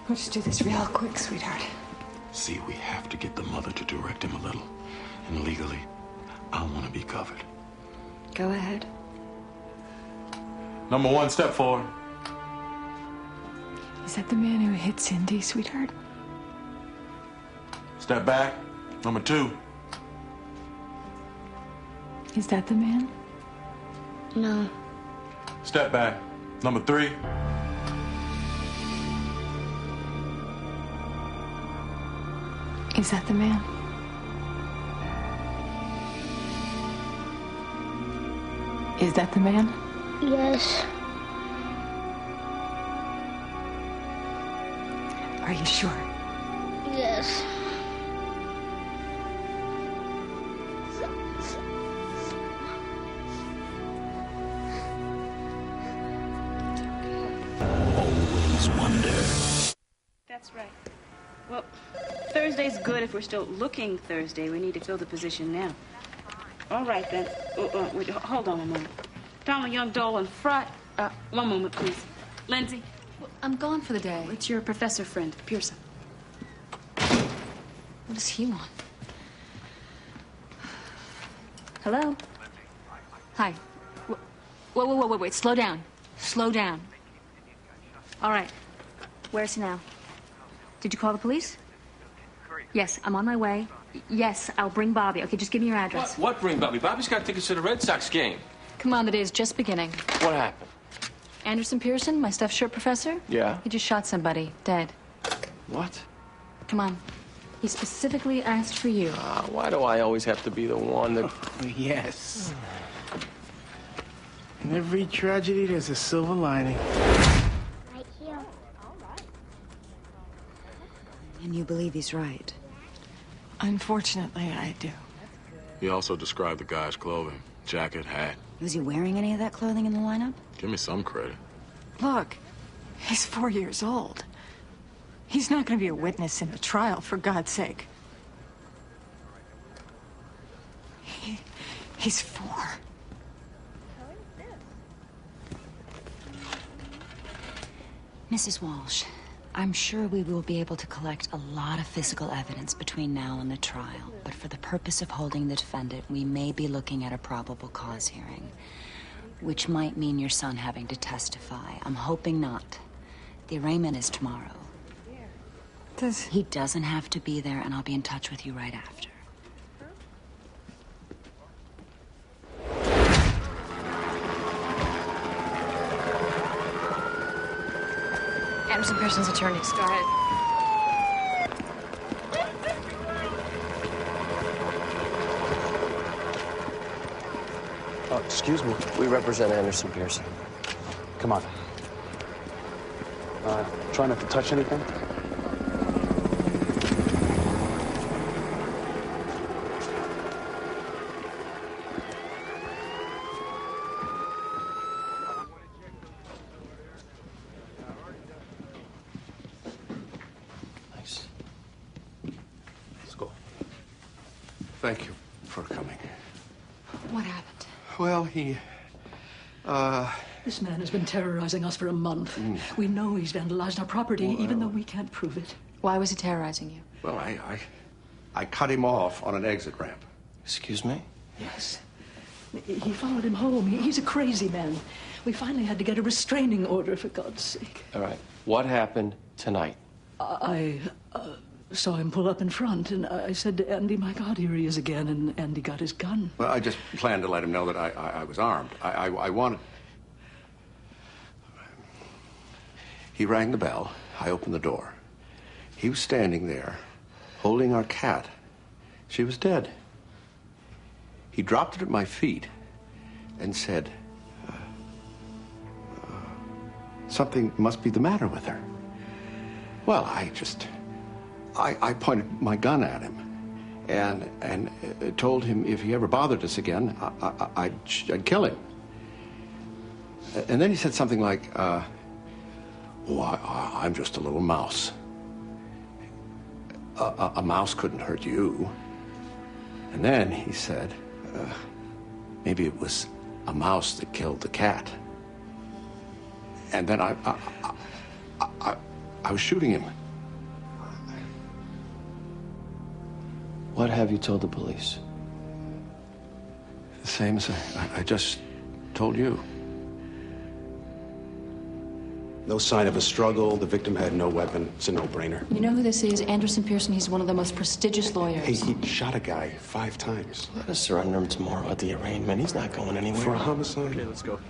We'll just do this real quick, sweetheart. See, we have to get the mother to direct him a little. And legally, I want to be covered. Go ahead. Number 1, step forward. Is that the man who hit Cindy, sweetheart? Step back. Number 2. Is that the man? No. Step back. Number 3. Is that the man? Is that the man? Yes. Are you sure? Yes. Always wonder. That's right. Well, Thursday's good if we're still looking Thursday. We need to fill the position now. All right, then. Wait, hold on a moment. Donald Young, Dolan, Frye. One moment, please. Lindsay. Well, I'm gone for the day. It's your professor friend, Pearson. What does he want? Hello? Hi. Whoa, wait. Slow down. Slow down. All right. Where's he now? Did you call the police? Yes, I'm on my way. Yes, I'll bring Bobby. Okay, just give me your address. What bring Bobby? Bobby's got tickets to the Red Sox game. Come on, the day is just beginning. What happened? Anderson Pearson, my stuffed shirt professor? Yeah? He just shot somebody, dead. What? Come on. He specifically asked for you. Why do I always have to be the one that... Yes. In every tragedy, there's a silver lining. Right here. And you believe he's right? Unfortunately, I do. He also described the guy's clothing. Jacket, hat. Was he wearing any of that clothing in the lineup? Give me some credit. Look, he's 4 years old. He's not going to be a witness in a trial, for God's sake. He's 4. Mrs. Walsh, I'm sure we will be able to collect a lot of physical evidence between now and the trial, but for the purpose of holding the defendant, we may be looking at a probable cause hearing, which might mean your son having to testify. I'm hoping not. The arraignment is tomorrow. He doesn't have to be there, and I'll be in touch with you right after. Anderson Pearson's attorneys. Go ahead. Oh, excuse me. We represent Anderson Pearson. Come on. Try not to touch anything. Thank you for coming. What happened? Well, This man has been terrorizing us for a month. We know he's vandalized our property, even though we can't prove it. Why was he terrorizing you? Well, I cut him off on an exit ramp. Excuse me? Yes. He followed him home. He's a crazy man. We finally had to get a restraining order, for God's sake. All right. What happened tonight? I saw him pull up in front, and I said to Andy, my God, here he is again, and Andy got his gun. Well, I just planned to let him know that I was armed. I wanted... He rang the bell. I opened the door. He was standing there, holding our cat. She was dead. He dropped it at my feet and said, something must be the matter with her. Well, I pointed my gun at him and told him if he ever bothered us again, I'd kill him. And then he said something like, oh, I'm just a little mouse. A mouse couldn't hurt you. And then he said, maybe it was a mouse that killed the cat. And then I was shooting him. What have you told the police? The same as I just told you. No sign of a struggle. The victim had no weapon. It's a no-brainer. You know who this is? Anderson Pearson. He's one of the most prestigious lawyers. Hey, he shot a guy 5 times. Let us surrender him tomorrow at the arraignment. He's not going anywhere. For a homicide? Okay, let's go.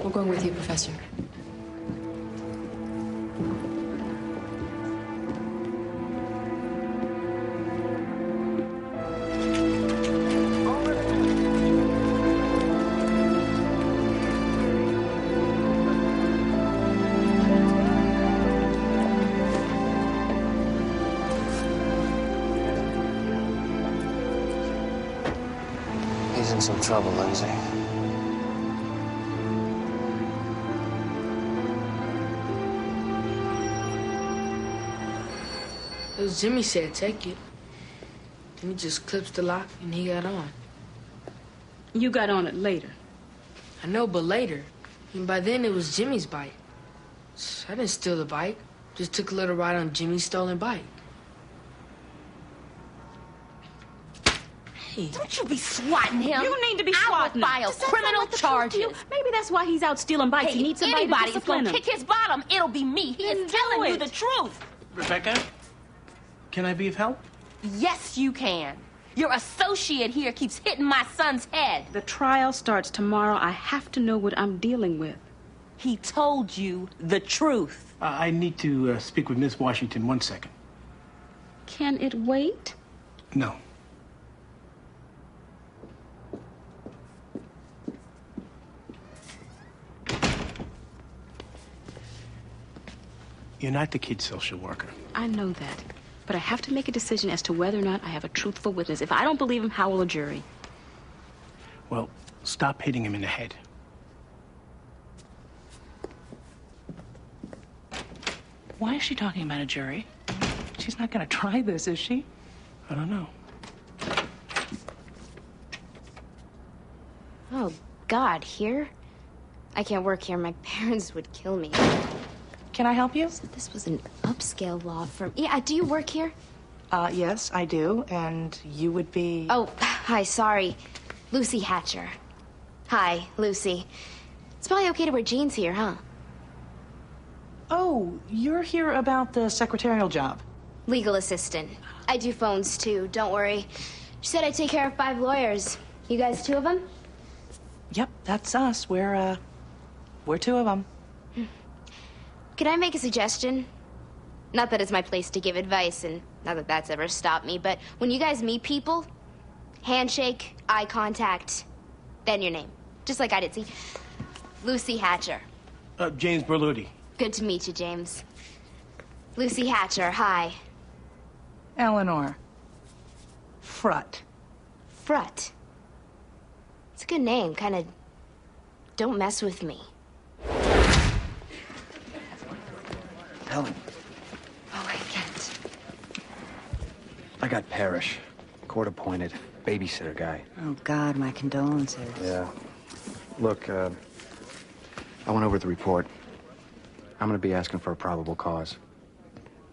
We're going with you, Professor. He's in some trouble, Lindsay. As Jimmy said, take it. Then he just clips the lock and he got on. You got on it later. I know, but later. And by then it was Jimmy's bike. I didn't steal the bike. Just took a little ride on Jimmy's stolen bike. Becky. Don't you be swatting him. You need to be I swatting will him. file Does that criminal sound like the truth to you? charges. Maybe that's why he's out stealing bikes. Hey, He needs if somebody to anybody is discipline gonna him. kick his bottom, it'll be me. He is telling you the truth. Rebecca, can I be of help? Yes, you can. Your associate here keeps hitting my son's head. The trial starts tomorrow. I have to know what I'm dealing with. He told you the truth. I need to speak with Miss Washington 1 second. Can it wait? No. You're not the kid's social worker. I know that. But I have to make a decision as to whether or not I have a truthful witness. If I don't believe him, how will a jury? Well, stop hitting him in the head. Why is she talking about a jury? She's not going to try this, is she? I don't know. Oh, God, here? I can't work here. My parents would kill me. Can I help you? So this was an upscale law firm. Yeah, do you work here? Yes, I do. And you would be... Oh, hi, sorry. Lucy Hatcher. Hi, Lucy. It's probably okay to wear jeans here, huh? Oh, you're here about the secretarial job. Legal assistant. I do phones, too. Don't worry. She said I'd take care of 5 lawyers. You guys 2 of them? Yep, that's us. We're 2 of them. Can I make a suggestion? Not that it's my place to give advice, and not that that's ever stopped me, but when you guys meet people, handshake, eye contact, then your name. Just like I did, see? Lucy Hatcher. James Berluti. Good to meet you, James. Lucy Hatcher, hi. Eleanor. Frutt. Frutt. It's a good name, kind of don't mess with me. Helen. Oh, I can't. I got Parrish, court-appointed babysitter guy. Oh, God, my condolences. Yeah. Look, I went over the report. I'm gonna be asking for a probable cause.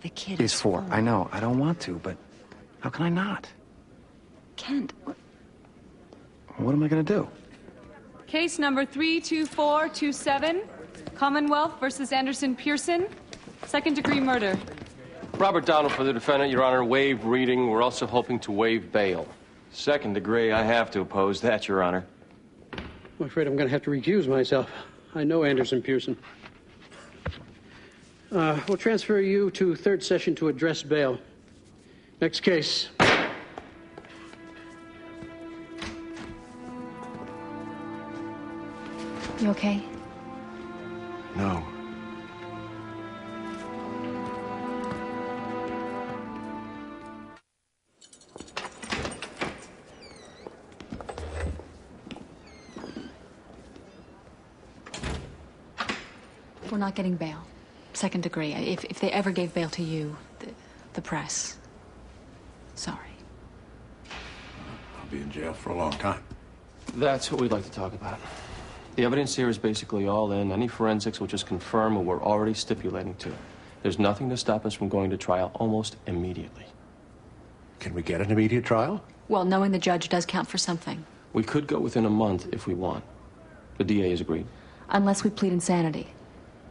The kid He's is 4. full. I know. I don't want to, but how can I not? Kent, What am I gonna do? Case number 32427, Commonwealth versus Anderson Pearson, second-degree murder. Robert Donald for the defendant, Your Honor. Waive reading. We're also hoping to waive bail. Second degree, I have to oppose that, Your Honor. I'm afraid I'm going to have to recuse myself. I know Anderson Pearson. We'll transfer you to third session to address bail. Next case. You okay? No. We're not getting bail. Second degree. If they ever gave bail to you, the press. Sorry. I'll be in jail for a long time. That's what we'd like to talk about. The evidence here is basically all in. Any forensics will just confirm what we're already stipulating to. There's nothing to stop us from going to trial almost immediately. Can we get an immediate trial? Well, knowing the judge does count for something. We could go within a month if we want. The DA has agreed. Unless we plead insanity,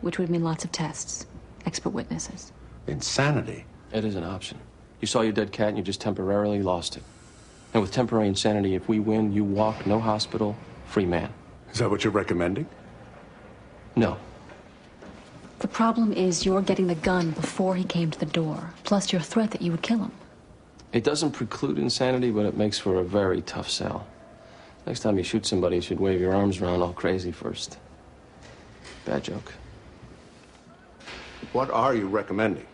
which would mean lots of tests, expert witnesses. Insanity? It is an option. You saw your dead cat and you just temporarily lost it. And with temporary insanity, if we win, you walk, no hospital, free man. Is that what you're recommending? No. The problem is you're getting the gun before he came to the door, plus your threat that you would kill him. It doesn't preclude insanity, but it makes for a very tough sell. Next time you shoot somebody, you should wave your arms around all crazy first. Bad joke. What are you recommending?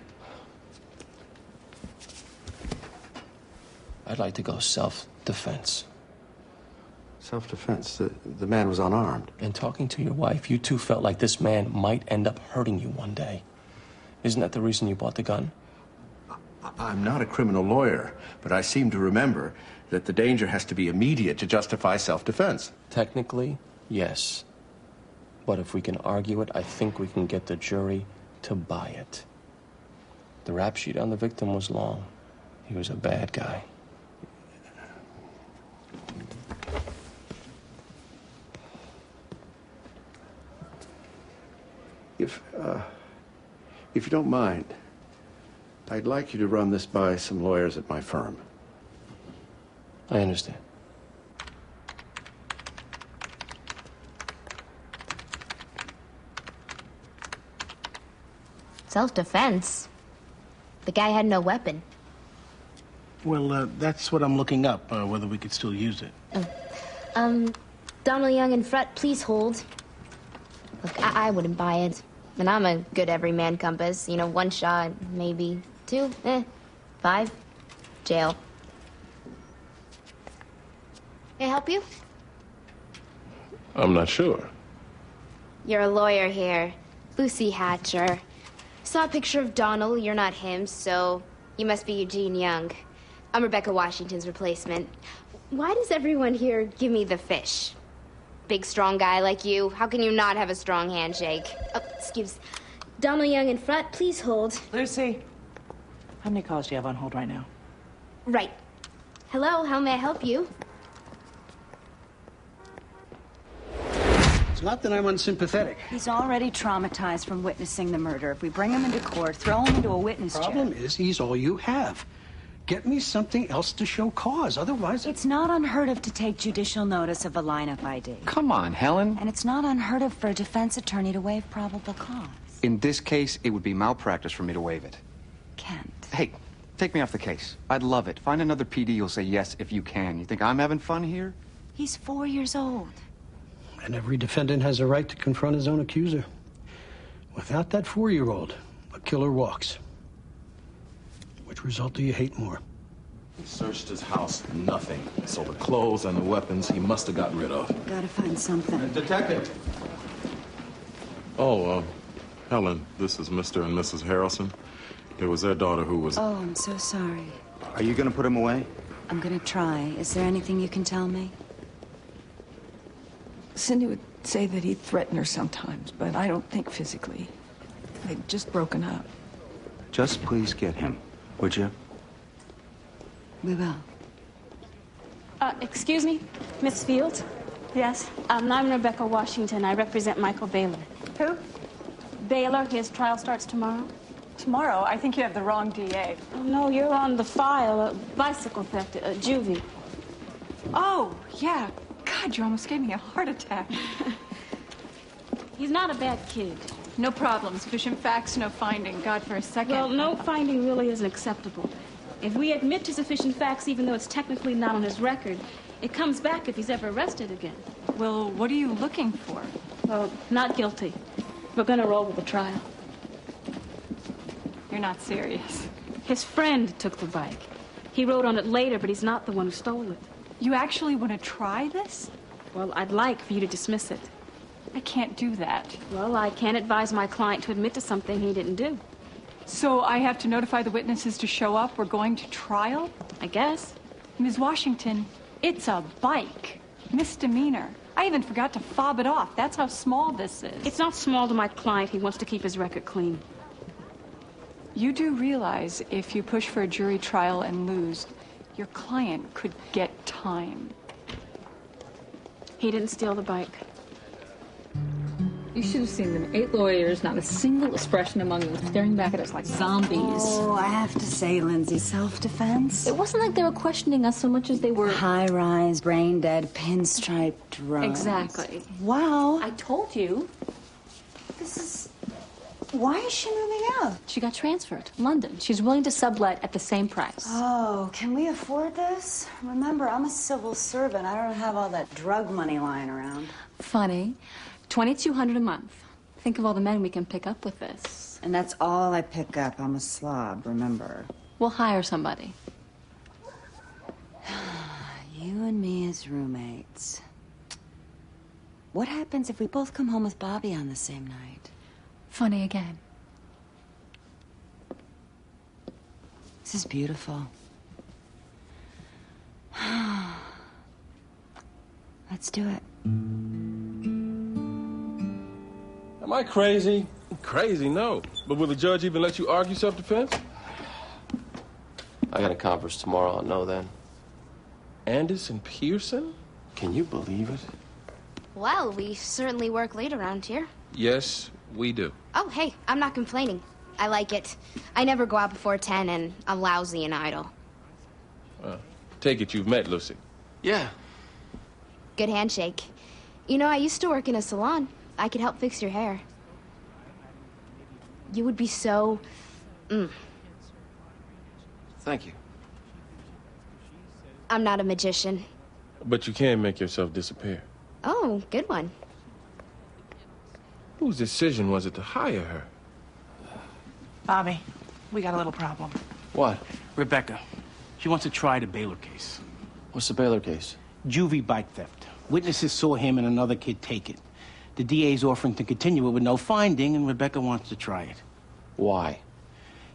I'd like to go self-defense. Self-defense? The man was unarmed. And talking to your wife, you two felt like this man might end up hurting you one day. Isn't that the reason you bought the gun? I'm not a criminal lawyer, but I seem to remember that the danger has to be immediate to justify self-defense. Technically, yes. But if we can argue it, I think we can get the jury to buy it. The rap sheet on the victim was long. He was a bad guy. If you don't mind, I'd like you to run this by some lawyers at my firm. I understand. Self-defense? The guy had no weapon. Well, that's what I'm looking up, whether we could still use it. Donald Young and Front, please hold. Look, I wouldn't buy it. And I'm a good everyman compass. You know, 1 shot, maybe 2, 5, jail. Can I help you? I'm not sure. You're a lawyer here. Lucy Hatcher. Saw a picture of Donald. You're not him, so you must be Eugene Young. I'm Rebecca Washington's replacement. Why does everyone here give me the fish? Big, strong guy like you. How can you not have a strong handshake? Oh, excuse. Donald Young in front, please hold. Lucy, how many calls do you have on hold right now? Right. Hello, how may I help you? It's not that I'm unsympathetic. He's already traumatized from witnessing the murder. If we bring him into court, throw him into a witness chair. Problem is, he's all you have. Get me something else to show cause. Otherwise... It's not unheard of to take judicial notice of a lineup ID. Come on, Helen. And it's not unheard of for a defense attorney to waive probable cause. In this case, it would be malpractice for me to waive it. Kent. Hey, take me off the case. I'd love it. Find another PD who'll say yes if you can. You think I'm having fun here? He's 4 years old. And every defendant has a right to confront his own accuser. Without that 4-year-old, a killer walks. Which result do you hate more? He searched his house, nothing. So the clothes and the weapons he must have got rid of. Gotta find something. Detective! Oh, Helen, this is Mr. and Mrs. Harrelson. It was their daughter who was... Oh, I'm so sorry. Are you gonna put him away? I'm gonna try. Is there anything you can tell me? Cindy would say that he'd threaten her sometimes, but I don't think physically. They'd just broken up. Just please get him, would you? We will. Excuse me, Miss Field? Yes? I'm Rebecca Washington. I represent Michael Baylor. Who? Baylor, his trial starts tomorrow. Tomorrow? I think you have the wrong DA. Oh, no, you're on the file. Bicycle theft, juvie. Oh, yeah. God, you almost gave me a heart attack. He's not a bad kid. No problem. Sufficient facts, no finding. God, for a second. Well, no finding really isn't acceptable. If we admit to sufficient facts, even though it's technically not on his record, it comes back if he's ever arrested again. Well, what are you looking for? Well, not guilty. We're gonna roll with the trial. You're not serious. His friend took the bike. He rode on it later, but he's not the one who stole it. You actually want to try this? Well, I'd like for you to dismiss it. I can't do that. Well, I can't advise my client to admit to something he didn't do. So I have to notify the witnesses to show up? We're going to trial? I guess. Ms. Washington, it's a bike. Misdemeanor. I even forgot to fob it off. That's how small this is. It's not small to my client. He wants to keep his record clean. You do realize if you push for a jury trial and lose, your client could get time. He didn't steal the bike. You should have seen them. 8 lawyers, not a single expression among them, staring back at us like zombies. Oh, I have to say, Lindsay, self-defense? It wasn't like they were questioning us so much as they were... High-rise, brain-dead, pinstripe drugs. Exactly. Wow. I told you. This is... Why is she moving out? She got transferred. London. She's willing to sublet at the same price. Oh, can we afford this? Remember, I'm a civil servant. I don't have all that drug money lying around. Funny. $2,200 a month. Think of all the men we can pick up with this. And that's all I pick up. I'm a slob, remember. We'll hire somebody. You and me as roommates. What happens if we both come home with Bobby on the same night? Funny again. This is beautiful. Let's do it. Am I crazy? Crazy, no. But will the judge even let you argue self-defense? I got a conference tomorrow, I'll know then. Anderson Pearson? Can you believe it? Well, we certainly work late around here. Yes, we do. Oh, hey, I'm not complaining. I like it. I never go out before 10, and I'm lousy and idle. Take it you've met Lucy. Yeah. Good handshake. You know, I used to work in a salon. I could help fix your hair. You would be so... Thank you. I'm not a magician. But you can make yourself disappear. Oh, good one. Whose decision was it to hire her? Bobby, we got a little problem. What? Rebecca. She wants to try the Baylor case. What's the Baylor case? Juvie bike theft. Witnesses saw him and another kid take it. The DA's offering to continue it with no finding, and Rebecca wants to try it. Why?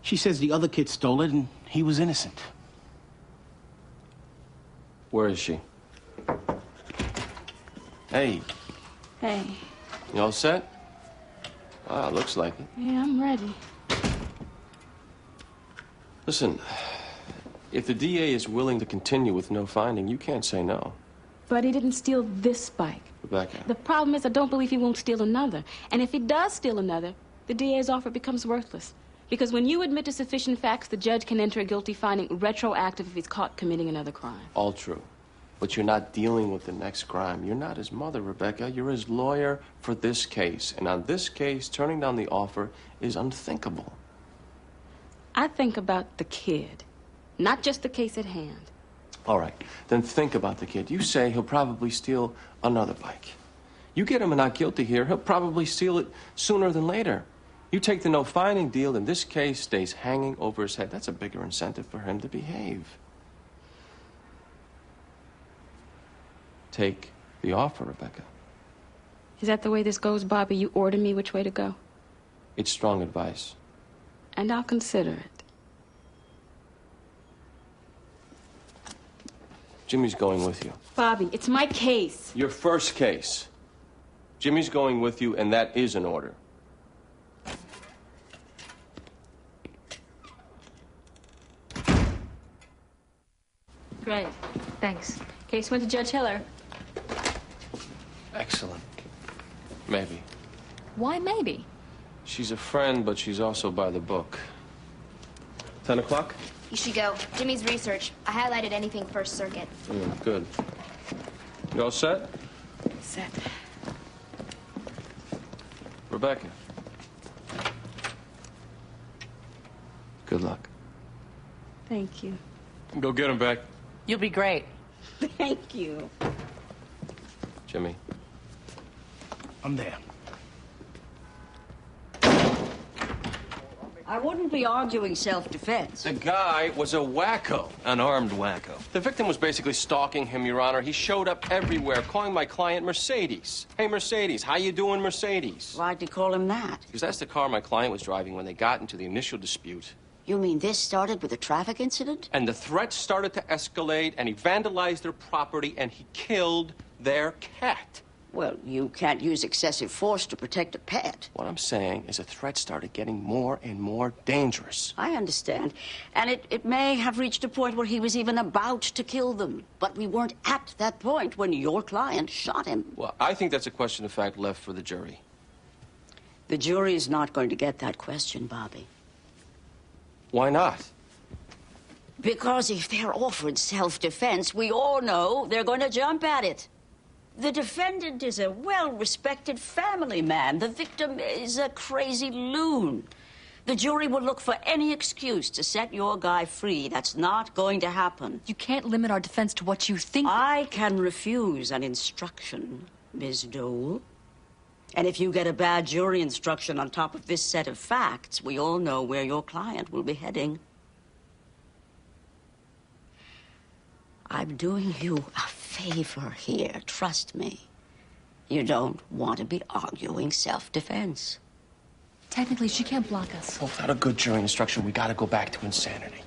She says the other kid stole it and he was innocent. Where is she? Hey, Hey. you all set? Wow, looks like it. Yeah, I'm ready. Listen, if the DA is willing to continue with no finding, you can't say no. But he didn't steal this bike. Rebecca. The problem is I don't believe he won't steal another. And if he does steal another, the DA's offer becomes worthless. Because when you admit to sufficient facts, the judge can enter a guilty finding retroactive if he's caught committing another crime. All true. But you're not dealing with the next crime. You're not his mother, Rebecca. You're his lawyer for this case. And on this case, turning down the offer is unthinkable. I think about the kid, not just the case at hand. All right, then think about the kid. You say he'll probably steal another bike. You get him a not guilty here, he'll probably steal it sooner than later. You take the no finding deal, and this case stays hanging over his head. That's a bigger incentive for him to behave. Take the offer, Rebecca. Is that the way this goes, Bobby? You order me which way to go? It's strong advice. And I'll consider it. Jimmy's going with you. Bobby, it's my case. Your first case. Jimmy's going with you, and that is an order. Great. Thanks. Case went to Judge Hiller. Excellent. Maybe. Why maybe? She's a friend, but she's also by the book. 10 o'clock? You should go. Jimmy's research. I highlighted anything First Circuit. Good. You all set? Set. Rebecca. Good luck. Thank you. Go get him back. You'll be great. Thank you. Jimmy. I'm there. I wouldn't be arguing self-defense. The guy was a wacko. An armed wacko. The victim was basically stalking him, Your Honor. He showed up everywhere, calling my client Mercedes. Hey, Mercedes, how you doing, Mercedes? Why'd you call him that? Because that's the car my client was driving when they got into the initial dispute. You mean this started with a traffic incident? And the threats started to escalate, and he vandalized their property, and he killed their cat. Well, you can't use excessive force to protect a pet. What I'm saying is the threat started getting more and more dangerous. I understand. And it may have reached a point where he was even about to kill them. But we weren't at that point when your client shot him. Well, I think that's a question of fact left for the jury. The jury is not going to get that question, Bobby. Why not? Because if they're offered self-defense, we all know they're going to jump at it. The defendant is a well-respected family man. The victim is a crazy loon. The jury will look for any excuse to set your guy free. That's not going to happen. You can't limit our defense to what you think. I can refuse an instruction, Ms. Dole. And if you get a bad jury instruction on top of this set of facts, we all know where your client will be heading. I'm doing you a favor here, trust me. You don't want to be arguing self-defense. Technically, she can't block us. Well, without a good jury instruction, we gotta go back to insanity.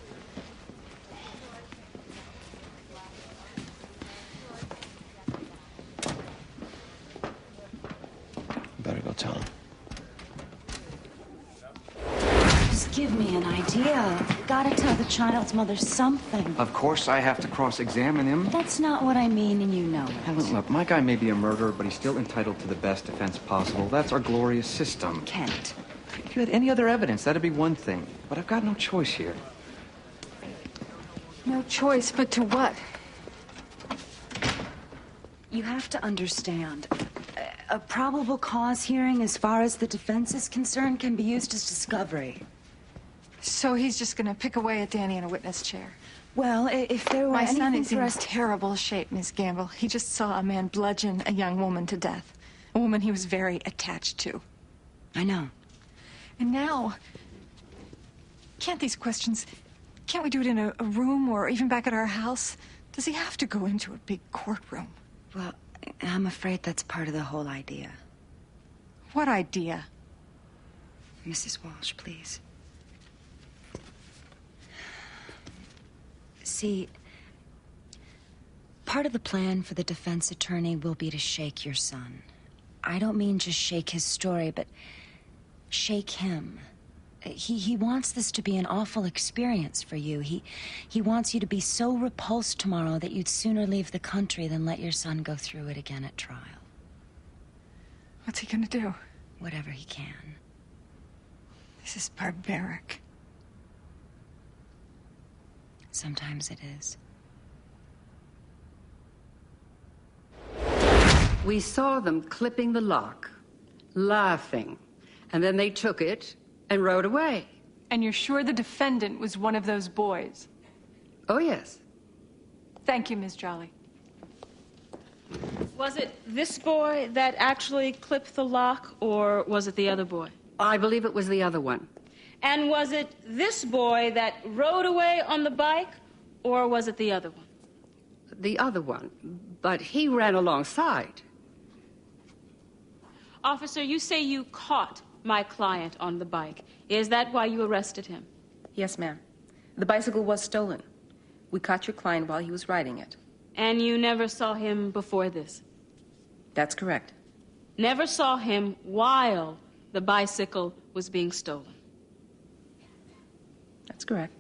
Better go tell him. Just give me an idea. Gotta tell the child's mother something. Of course I have to cross-examine him. That's not what I mean, and you know it. Helen, look, my guy may be a murderer, but he's still entitled to the best defense possible. That's our glorious system. Kent, If you had any other evidence, that'd be one thing. But I've got no choice here. No choice, but to what? You have to understand. A probable cause hearing, as far as the defense is concerned, can be used as discovery. So he's just gonna pick away at Danny in a witness chair. Well, if there were My son anything is for in us... terrible shape, Miss Gamble. He just saw a man bludgeon a young woman to death. A woman he was very attached to. I know. And now, can't we do it in a room or even back at our house? Does he have to go into a big courtroom? Well, I'm afraid that's part of the whole idea. What idea? Mrs. Walsh, please. See, part of the plan for the defense attorney will be to shake your son. I don't mean just shake his story, but shake him. He wants this to be an awful experience for you. He wants you to be so repulsed tomorrow that you'd sooner leave the country than let your son go through it again at trial. What's he gonna do? Whatever he can. This is barbaric. Sometimes it is. We saw them clipping the lock, laughing, and then they took it and rode away. And you're sure the defendant was one of those boys? Oh, yes. Thank you, Ms. Jolly. Was it this boy that actually clipped the lock, or was it the other boy? I believe it was the other one. And was it this boy that rode away on the bike, or was it the other one? The other one, but he ran alongside. Officer, you say you caught my client on the bike. Is that why you arrested him? Yes, ma'am. The bicycle was stolen. We caught your client while he was riding it. And you never saw him before this? That's correct. Never saw him while the bicycle was being stolen? That's correct.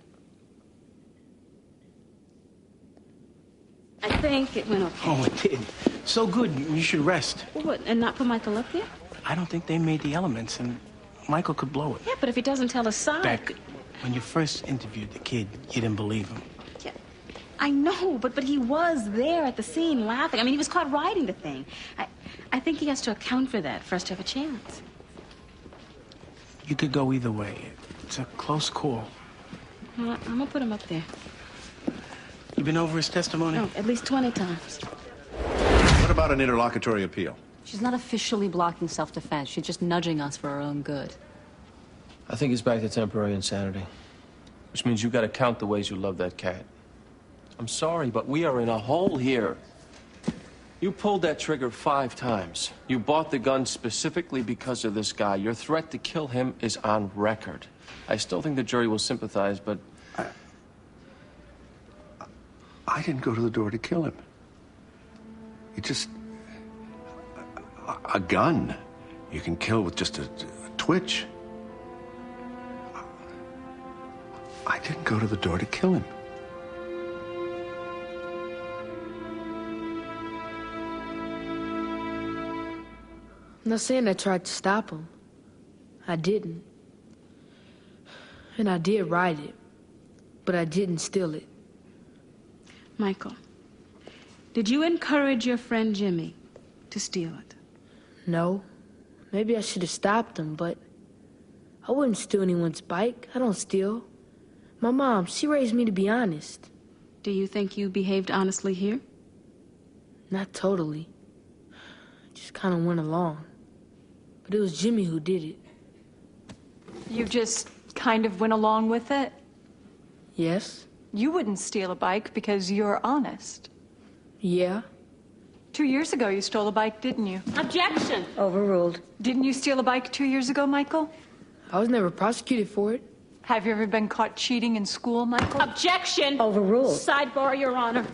I think it went okay. Oh, it did. So good, you should rest. What, and not put Michael up there? I don't think they made the elements, and Michael could blow it. Yeah, but if he doesn't tell a side... Beck, when you first interviewed the kid, you didn't believe him. Yeah, I know, but he was there at the scene laughing. I mean, he was caught riding the thing. I think he has to account for that for us to have a chance. You could go either way. It's a close call. I'm gonna put him up there. You been over his testimony? No, at least 20 times. What about an interlocutory appeal? She's not officially blocking self-defense. She's just nudging us for our own good. I think it's back to temporary insanity. Which means you gotta count the ways you love that cat. I'm sorry, but we are in a hole here. You pulled that trigger 5 times. You bought the gun specifically because of this guy. Your threat to kill him is on record. I still think the jury will sympathize, but... I didn't go to the door to kill him. It just... A gun. You can kill with just a twitch. I didn't go to the door to kill him. I'm not saying I tried to stop him. I didn't. And I did ride it, but I didn't steal it. Michael, did you encourage your friend Jimmy to steal it? No. Maybe I should have stopped him, but I wouldn't steal anyone's bike. I don't steal. My mom, she raised me to be honest. Do you think you behaved honestly here? Not totally. Just kind of went along. But it was Jimmy who did it. You just kind of went along with it? Yes. You wouldn't steal a bike because you're honest. Yeah. 2 years ago, you stole a bike, didn't you? Objection! Overruled. Didn't you steal a bike 2 years ago, Michael? I was never prosecuted for it. Have you ever been caught cheating in school, Michael? Objection! Overruled. Sidebar, Your Honor.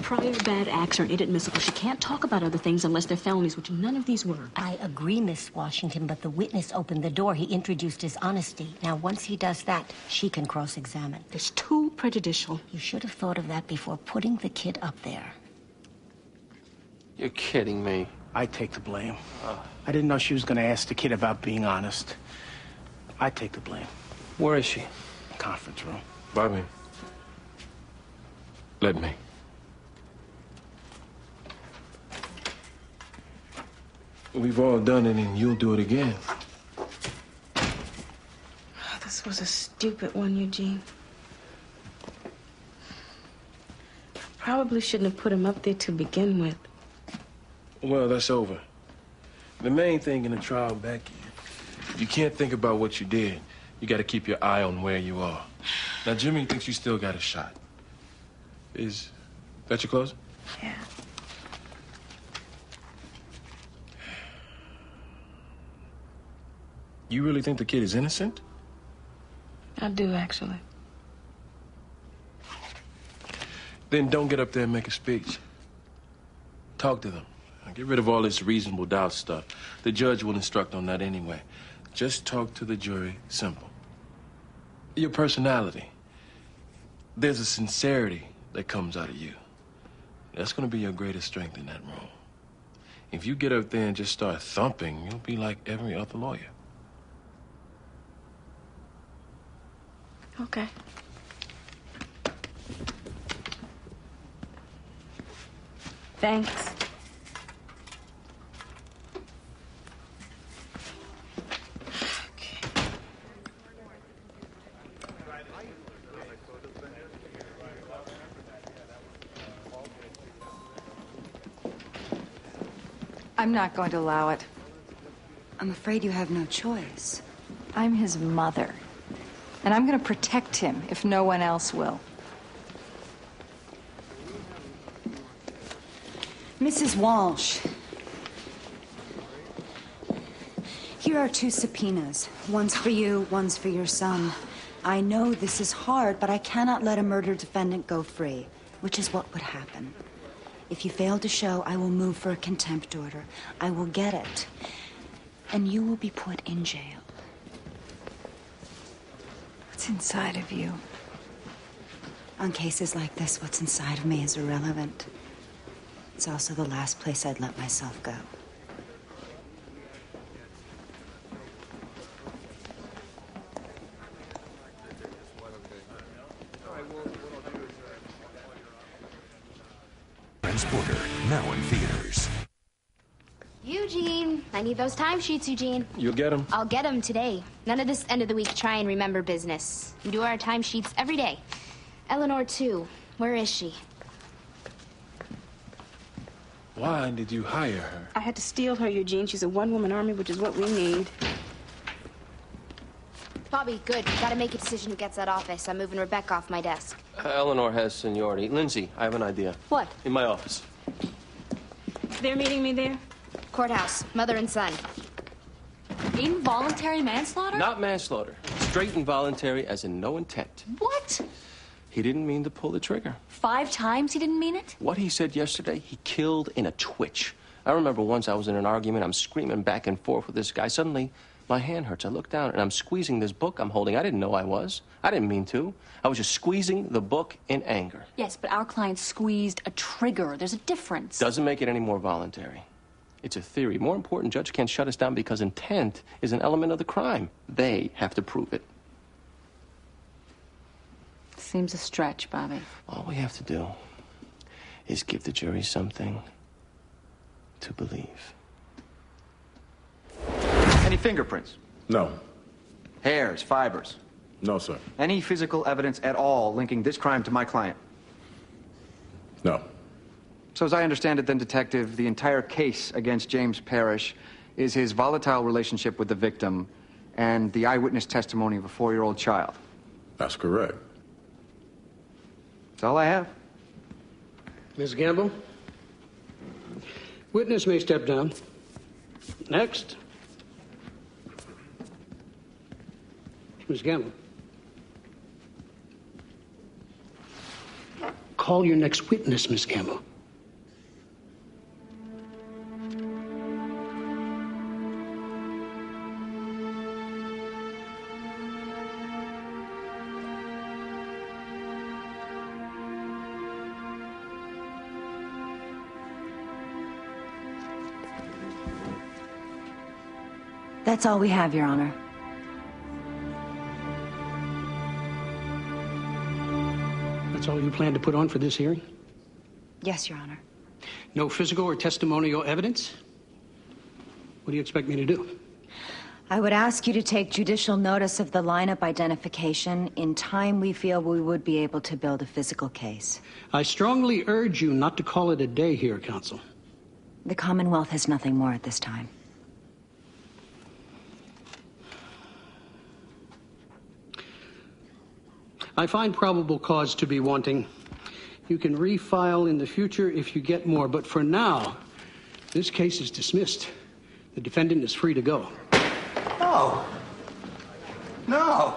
Prior bad acts are inadmissible. She can't talk about other things unless they're felonies, which none of these were. I agree, Miss Washington, but the witness opened the door. He introduced his honesty. Now, once he does that, she can cross-examine. It's too prejudicial. You should have thought of that before putting the kid up there. You're kidding me. I take the blame. I didn't know she was going to ask the kid about being honest. I take the blame. Where is she? Conference room. Bobby. Let me. We've all done it, and you'll do it again. This was a stupid one, Eugene. I probably shouldn't have put him up there to begin with. Well, that's over. The main thing in the trial, Becky, you can't think about what you did. You got to keep your eye on where you are. Now, Jimmy thinks you still got a shot. Is that your closer? Yeah. You really think the kid is innocent? I do, actually. Then don't get up there and make a speech. Talk to them. Get rid of all this reasonable doubt stuff. The judge will instruct on that anyway. Just talk to the jury. Simple. Your personality. There's a sincerity that comes out of you. That's going to be your greatest strength in that room. If you get up there and just start thumping, you'll be like every other lawyer. Okay. Thanks. I'm not going to allow it. I'm afraid you have no choice. I'm his mother. And I'm going to protect him if no one else will. Mrs. Walsh. Here are 2 subpoenas. One's for you, one's for your son. I know this is hard, but I cannot let a murdered defendant go free, which is what would happen. If you fail to show, I will move for a contempt order. I will get it. And you will be put in jail. What's inside of you? On cases like this, what's inside of me is irrelevant. It's also the last place I'd let myself go. Transporter, now in theaters. Eugene, I need those timesheets, Eugene. You'll get them? I'll get them today. None of this end of the week try and remember business. We do our timesheets every day. Eleanor, too. Where is she? Why did you hire her? I had to steal her, Eugene. She's a one-woman army, which is what we need. Bobby, good. Gotta make a decision who gets that office. I'm moving Rebecca off my desk. Eleanor has seniority. Lindsay, I have an idea. What? In my office. They're meeting me there? Courthouse. Mother and son. Involuntary manslaughter? Not manslaughter. Straight involuntary, as in no intent. What? He didn't mean to pull the trigger. 5 times he didn't mean it? What he said yesterday, he killed in a twitch. I remember once I was in an argument. I'm screaming back and forth with this guy. Suddenly, my hand hurts. I look down, and I'm squeezing this book I'm holding. I didn't know I was. I didn't mean to. I was just squeezing the book in anger. Yes, but our client squeezed a trigger. There's a difference. Doesn't make it any more voluntary. It's a theory. More important, judge can't shut us down because intent is an element of the crime. They have to prove it. Seems a stretch, Bobby. All we have to do is give the jury something to believe. Any fingerprints? No. Hairs, fibers? No, sir. Any physical evidence at all linking this crime to my client? No. So as I understand it then, Detective, the entire case against James Parrish is his volatile relationship with the victim and the eyewitness testimony of a 4-year-old child. That's correct. That's all I have. Ms. Gamble? Witness may step down. Next. Ms. Gamble. Call your next witness, Ms. Gamble. That's all we have, Your Honor. That's all you plan to put on for this hearing? Yes, Your Honor. No physical or testimonial evidence? What do you expect me to do? I would ask you to take judicial notice of the lineup identification. In time, we feel we would be able to build a physical case. I strongly urge you not to call it a day here, counsel. The Commonwealth has nothing more at this time. I find probable cause to be wanting. You can refile in the future if you get more, but for now, this case is dismissed. The defendant is free to go. No. No.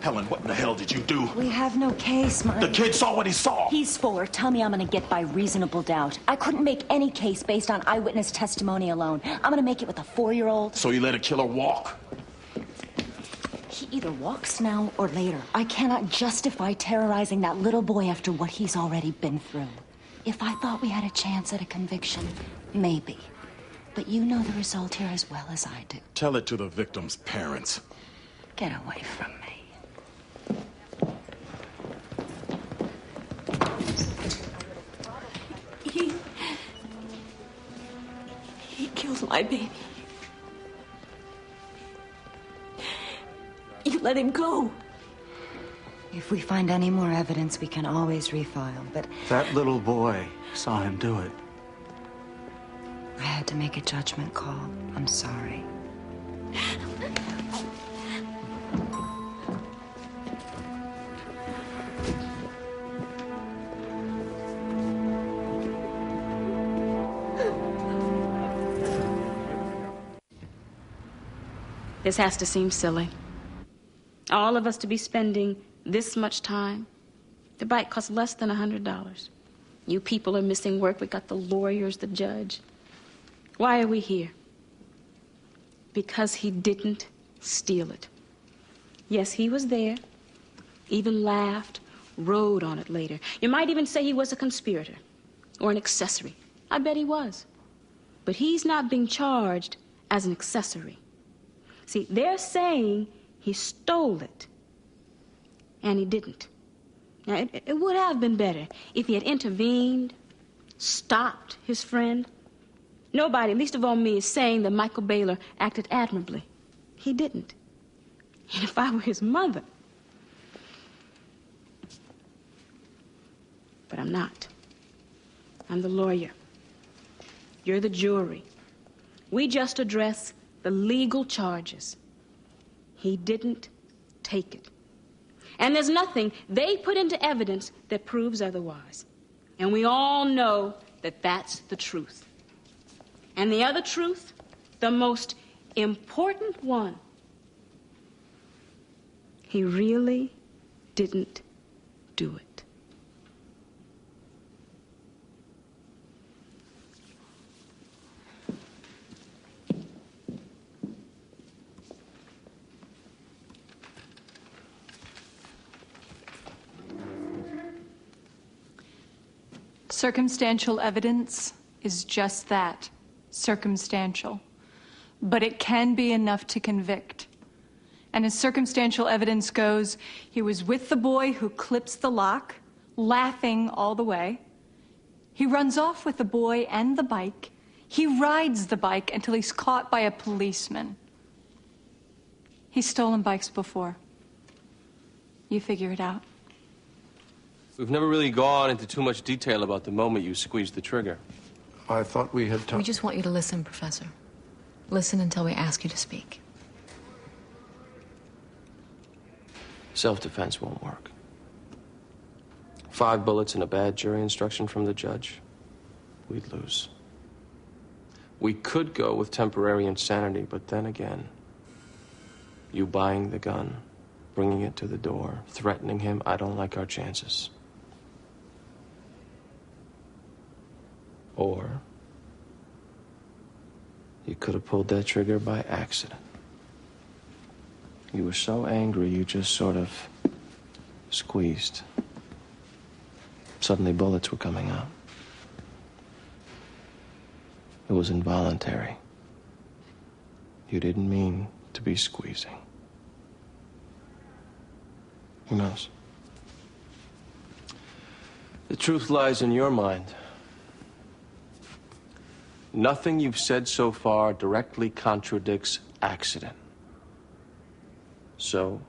Helen, what in the hell did you do? We have no case, Mike. The kid saw what he saw. He's 4. Tell me I'm gonna get by reasonable doubt. I couldn't make any case based on eyewitness testimony alone. I'm gonna make it with a 4-year-old. So you let a killer walk? He either walks now or later. I cannot justify terrorizing that little boy after what he's already been through. If I thought we had a chance at a conviction, maybe. But you know the result here as well as I do. Tell it to the victim's parents. Get away from me. He killed my baby. You let him go. If we find any more evidence, we can always refile, but That little boy saw him do it. I had to make a judgment call. I'm sorry. This has to seem silly. All of us to be spending this much time. The bike costs less than $100. You people are missing work. We got the lawyers, the judge. Why are we here? Because he didn't steal it. Yes, he was there, even laughed, rode on it later. You might even say he was a conspirator or an accessory. I bet he was. But he's not being charged as an accessory. See, they're saying he stole it, and he didn't. Now, it would have been better if he had intervened, stopped his friend. Nobody, least of all me, is saying that Michael Baylor acted admirably. He didn't. And if I were his mother... But I'm not. I'm the lawyer. You're the jury. We just address the legal charges. He didn't take it. And there's nothing they put into evidence that proves otherwise. And we all know that that's the truth. And the other truth, the most important one, he really didn't do it. Circumstantial evidence is just that, circumstantial. But it can be enough to convict. And as circumstantial evidence goes, he was with the boy who clips the lock, laughing all the way. He runs off with the boy and the bike. He rides the bike until he's caught by a policeman. He's stolen bikes before. You figure it out. We've never really gone into too much detail about the moment you squeezed the trigger. I thought we had We talked. just want you to listen, Professor. Listen until we ask you to speak. Self-defense won't work. 5 bullets and a bad jury instruction from the judge, we'd lose. We could go with temporary insanity, but then again, you buying the gun, bringing it to the door, threatening him, I don't like our chances. Or you could have pulled that trigger by accident. You were so angry, you just sort of squeezed. Suddenly bullets were coming out. It was involuntary. You didn't mean to be squeezing. Who knows? The truth lies in your mind. Nothing you've said so far directly contradicts accident. So,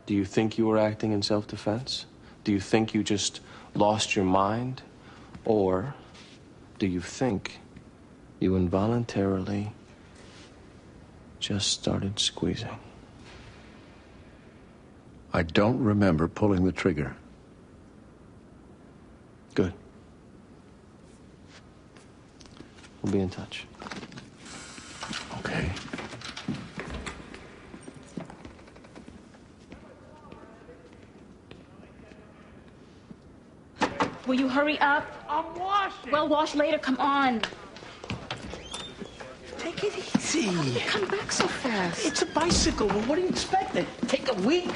do you think you were acting in self-defense? Do you think you just lost your mind? Or do you think you involuntarily just started squeezing? I don't remember pulling the trigger. Good. We'll be in touch. Okay. Will you hurry up? I'm washing. Well, wash later. Come on. Take it easy. How did you come back so fast? It's a bicycle. Well, what do you expect? It take a week?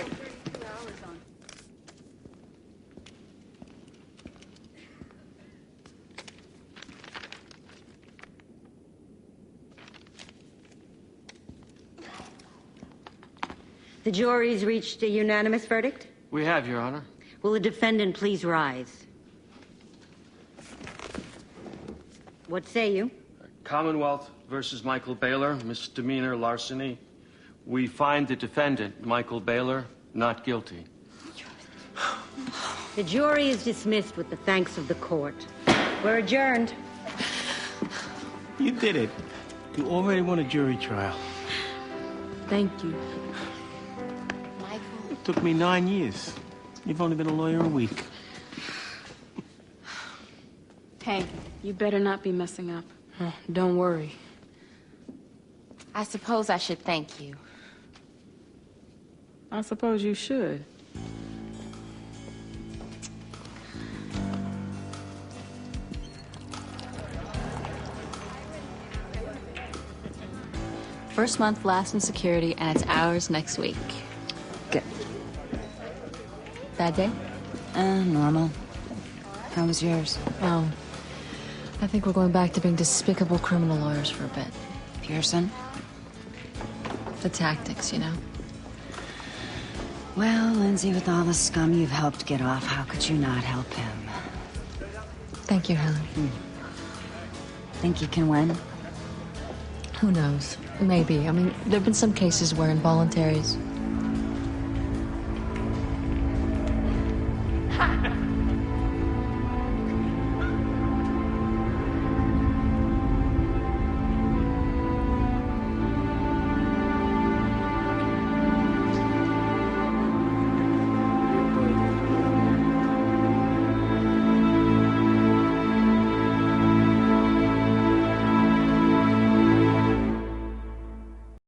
The jury's reached a unanimous verdict? We have, Your Honor. Will the defendant please rise? What say you? Commonwealth versus Michael Baylor, misdemeanor larceny. We find the defendant, Michael Baylor, not guilty. The jury is dismissed with the thanks of the court. We're adjourned. You did it. You already won a jury trial. Thank you. It took me 9 years. You've only been a lawyer a week. Hey, you better not be messing up. Don't worry. I suppose I should thank you. I suppose you should. First month last in security, and it's ours next week. Good. Bad day? Normal. How was yours? Oh, I think we're going back to being despicable criminal lawyers for a bit. Pearson? The tactics, you know. Well, Lindsay, with all the scum you've helped get off, how could you not help him? Thank you, Helen. Think you can win? Who knows? Maybe. I mean, there have been some cases where involuntaries